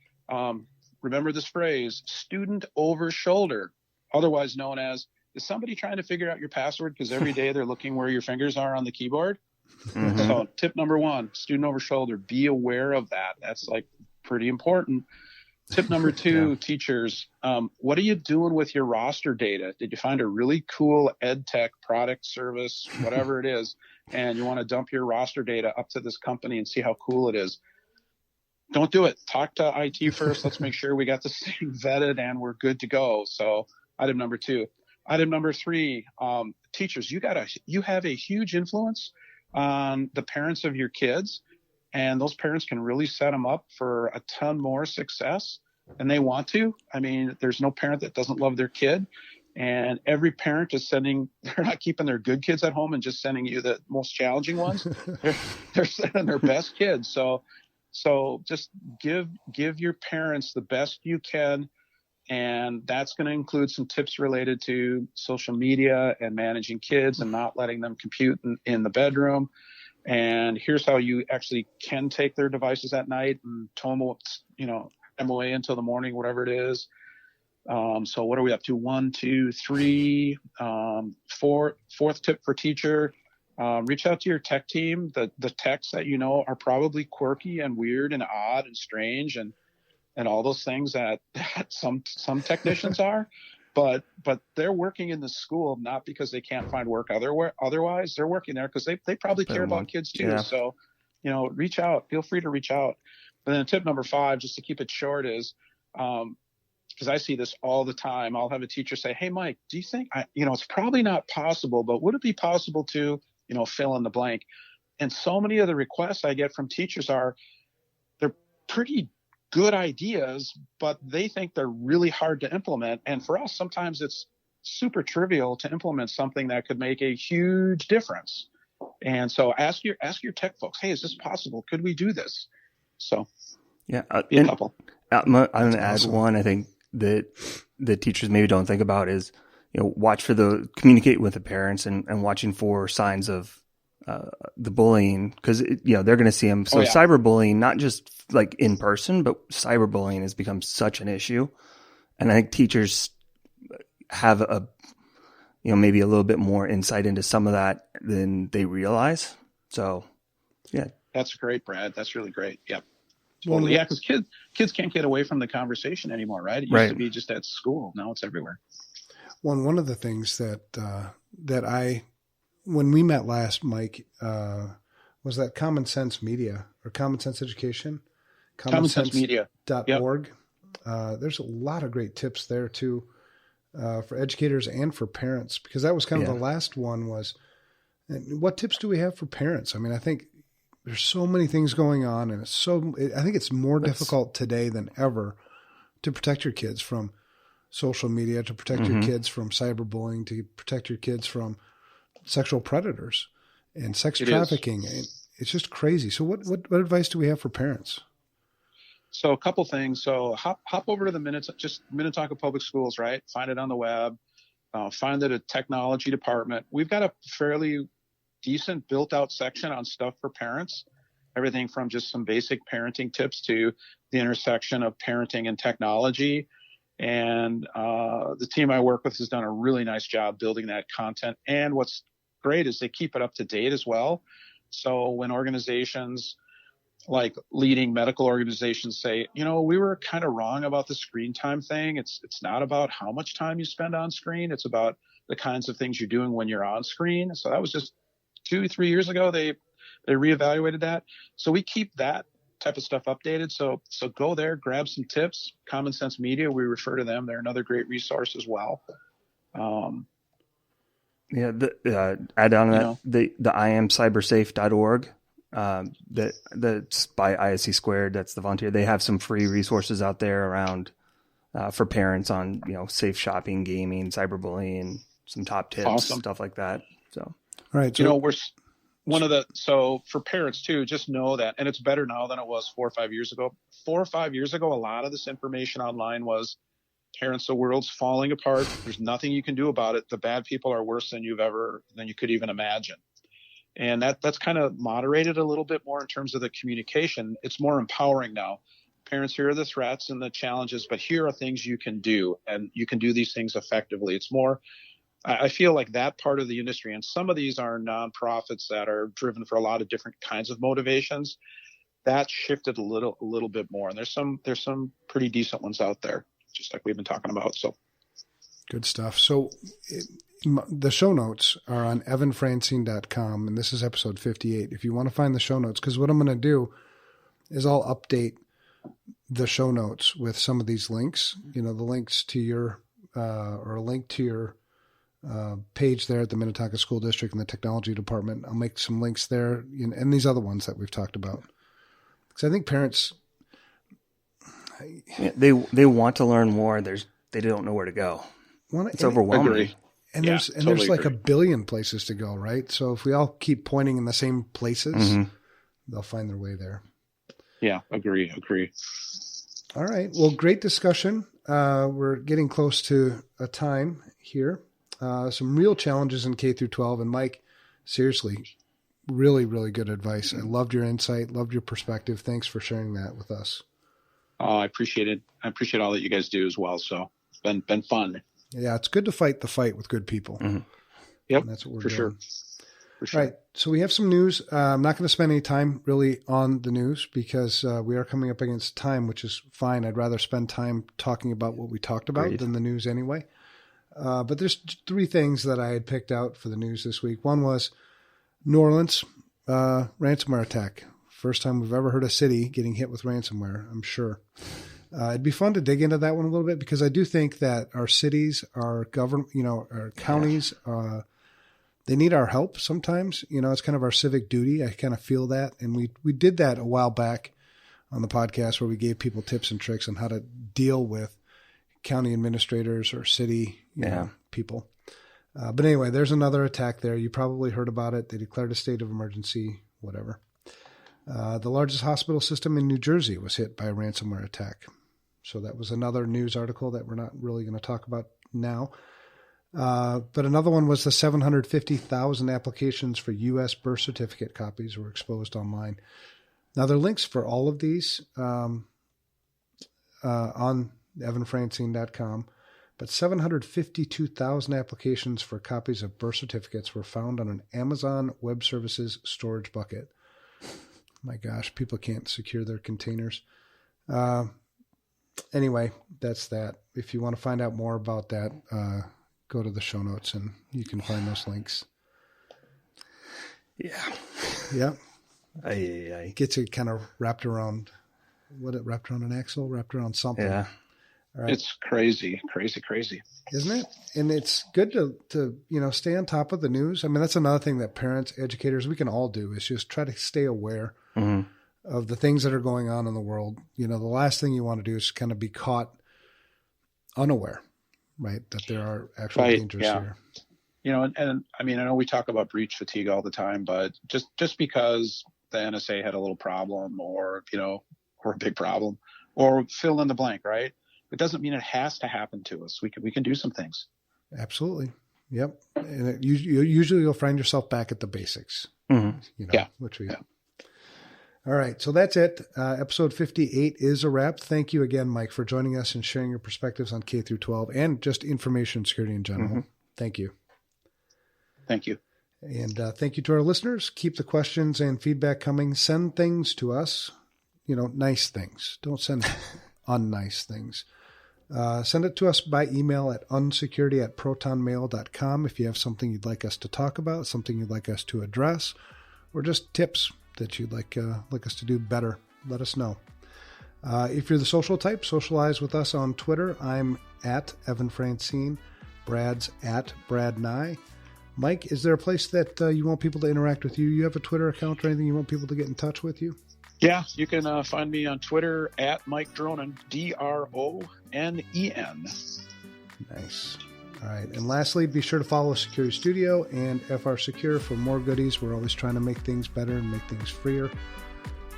Remember this phrase, student over shoulder, otherwise known as, is somebody trying to figure out your password? Because every day they're looking where your fingers are on the keyboard. Mm-hmm. So tip number 1, student over shoulder, be aware of that. That's pretty important. Tip number 2, teachers, what are you doing with your roster data? Did you find a really cool ed tech product, service, whatever it is, and you want to dump your roster data up to this company and see how cool it is? Don't do it. Talk to IT first. Let's make sure we got this thing vetted and we're good to go. So item number 2. Item number 3, teachers, you have a huge influence on the parents of your kids, and those parents can really set them up for a ton more success than they want to. There's no parent that doesn't love their kid, and every parent is they're not keeping their good kids at home and just sending you the most challenging ones. They're sending their best kids. So just give your parents the best you can, and that's going to include some tips related to social media and managing kids and not letting them compute in the bedroom. And here's how you actually can take their devices at night and tow them away until the morning, whatever it is. So what are we up to? 1, 2, 3, 4th tip for teacher. Reach out to your tech team. The techs that are probably quirky and weird and odd and strange and all those things that some technicians are, but they're working in the school not because they can't find work otherwise. They're working there because they probably care about kids too. Yeah. So, reach out. Feel free to reach out. And then tip number 5, just to keep it short, is because I see this all the time. I'll have a teacher say, "Hey, Mike, do you think, it's probably not possible, but would it be possible to, fill in the blank?" And so many of the requests I get from teachers they're pretty good ideas, but they think they're really hard to implement. And for us, sometimes it's super trivial to implement something that could make a huge difference. And so ask your tech folks, "Hey, is this possible? Could we do this?" So yeah, a couple. I'm going to add one. I think that the teachers maybe don't think about is, watch for communicate with the parents and watching for signs of the bullying, because they're going to see them. So cyberbullying, not just like in person, but cyberbullying has become such an issue, and I think teachers have maybe a little bit more insight into some of that than they realize. So, yeah, that's great, Brad. That's really great. Yep. Totally. Yeah, because kids can't get away from the conversation anymore, right? It used to be just at school. Now it's everywhere. One of the things that when we met last, Mike, was that Common Sense Media or Common Sense Education? CommonSenseMedia.org. Yep. There's a lot of great tips there too, for educators and for parents, because that was kind of the last one was, what tips do we have for parents? I mean, I think there's so many things going on, and I think it's more difficult today than ever to protect your kids from social media, to protect your kids from cyberbullying, to protect your kids from sexual predators and sex trafficking. It's just crazy. So what advice do we have for parents? So a couple things. So hop over to the Minnetonka Public Schools, right? Find it on the web. Find it at technology department. We've got a fairly decent built out section on stuff for parents, everything from just some basic parenting tips to the intersection of parenting and technology. And the team I work with has done a really nice job building that content. And what's great is they keep it up to date as well. So when organizations like leading medical organizations say, we were kind of wrong about the screen time thing. It's not about how much time you spend on screen. It's about the kinds of things you're doing when you're on screen. So that was just 2-3 years ago. They reevaluated that. So we keep that type of stuff updated. So go there, grab some tips. Common Sense Media, we refer to them. They're another great resource as well. Add on that, the iamcybersafe.org. That's by ISC Squared. That's the volunteer. They have some free resources out there around for parents on safe shopping, gaming, cyberbullying, some top tips, stuff like that. So, all right. So for parents too, just know that, and it's better now than it was 4 or 5 years ago. 4 or 5 years ago, a lot of this information online was, parents, the world's falling apart. There's nothing you can do about it. The bad people are worse than you could even imagine. And that's kind of moderated a little bit more in terms of the communication. It's more empowering now. Parents, here are the threats and the challenges, but here are things you can do, and you can do these things effectively. It's more, I feel like that part of the industry, and some of these are nonprofits that are driven for a lot of different kinds of motivations, that shifted a little bit more. And there's some pretty decent ones out there, just like we've been talking about. So good stuff. So the show notes are on evanfrancine.com, and this is episode 58. If you want to find the show notes, because what I'm going to do is I'll update the show notes with some of these links, the links to your, or a link to your page there at the Minnetonka School District and the technology department. I'll make some links there, and these other ones that we've talked about. Because I think parents, they want to learn more. They don't know where to go. It's overwhelming. Agree. And there's like a billion places to go, right? So if we all keep pointing in the same places, they'll find their way there. Yeah, agree. All right. Well, great discussion. We're getting close to a time here. Some real challenges in K through 12. And Mike, seriously, really, really good advice. I loved your insight, loved your perspective. Thanks for sharing that with us. Oh, I appreciate it. I appreciate all that you guys do as well. So it's been fun. Yeah, it's good to fight the fight with good people. Mm-hmm. Yep, and that's what we're doing. Sure. For sure. All right, so we have some news. I'm not going to spend any time really on the news because we are coming up against time, which is fine. I'd rather spend time talking about what we talked about than the news anyway. But there's 3 things that I had picked out for the news this week. One was New Orleans ransomware attack. First time we've ever heard a city getting hit with ransomware, I'm sure. It'd be fun to dig into that one a little bit because I do think that our cities, our government, our counties, they need our help sometimes. It's kind of our civic duty. I kind of feel that. And we did that a while back on the podcast where we gave people tips and tricks on how to deal with county administrators or city people. But anyway, there's another attack there. You probably heard about it. They declared a state of emergency, whatever. The largest hospital system in New Jersey was hit by a ransomware attack. So that was another news article that we're not really going to talk about now. But another one was the 750,000 applications for U.S. birth certificate copies were exposed online. Now, there are links for all of these on evanfrancine.com, but 752,000 applications for copies of birth certificates were found on an Amazon Web Services storage bucket. My gosh, people can't secure their containers. Anyway, that's that. If you want to find out more about that, go to the show notes and you can find those links. Yeah. Yeah. Aye. Gets it kind of wrapped around an axle, wrapped around something. Yeah. All right. It's crazy. Isn't it? And it's good to stay on top of the news. I mean, that's another thing that parents, educators, we can all do is just try to stay aware of the things that are going on in the world. The last thing you want to do is kind of be caught unaware, right? That there are actual dangers here. And I mean, I know we talk about breach fatigue all the time, but just because the NSA had a little problem or a big problem or fill in the blank, right? It doesn't mean it has to happen to us. We can do some things. Absolutely. Yep. And usually you'll find yourself back at the basics, which we have. All right. So that's it. Episode 58 is a wrap. Thank you again, Mike, for joining us and sharing your perspectives on K through 12 and just information security in general. Thank you. Thank you. And thank you to our listeners. Keep the questions and feedback coming. Send things to us, nice things. Don't send unnice things. Send it to us by email at unsecurity@protonmail.com if you have something you'd like us to talk about, something you'd like us to address, or just tips that you'd like us to do better. Let us know. If you're the social type, socialize with us on Twitter. I'm at Evan Francine. Brad's at Brad Nye. Mike, is there a place that you want people to interact with you? You have a Twitter account or anything you want people to get in touch with you? Yeah, you can find me on Twitter at Mike Dronen, Dronen. Nice. All right. And lastly, be sure to follow Security Studio and FRSecure for more goodies. We're always trying to make things better and make things freer.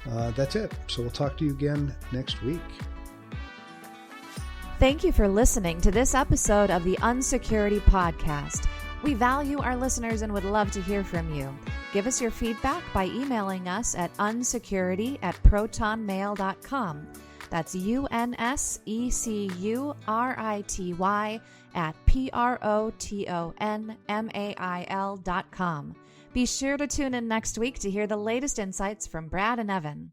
That's it. So we'll talk to you again next week. Thank you for listening to this episode of the UNSECURITY Podcast. We value our listeners and would love to hear from you. Give us your feedback by emailing us at unsecurity@protonmail.com. That's unsecurity@protonmail.com. Be sure to tune in next week to hear the latest insights from Brad and Evan.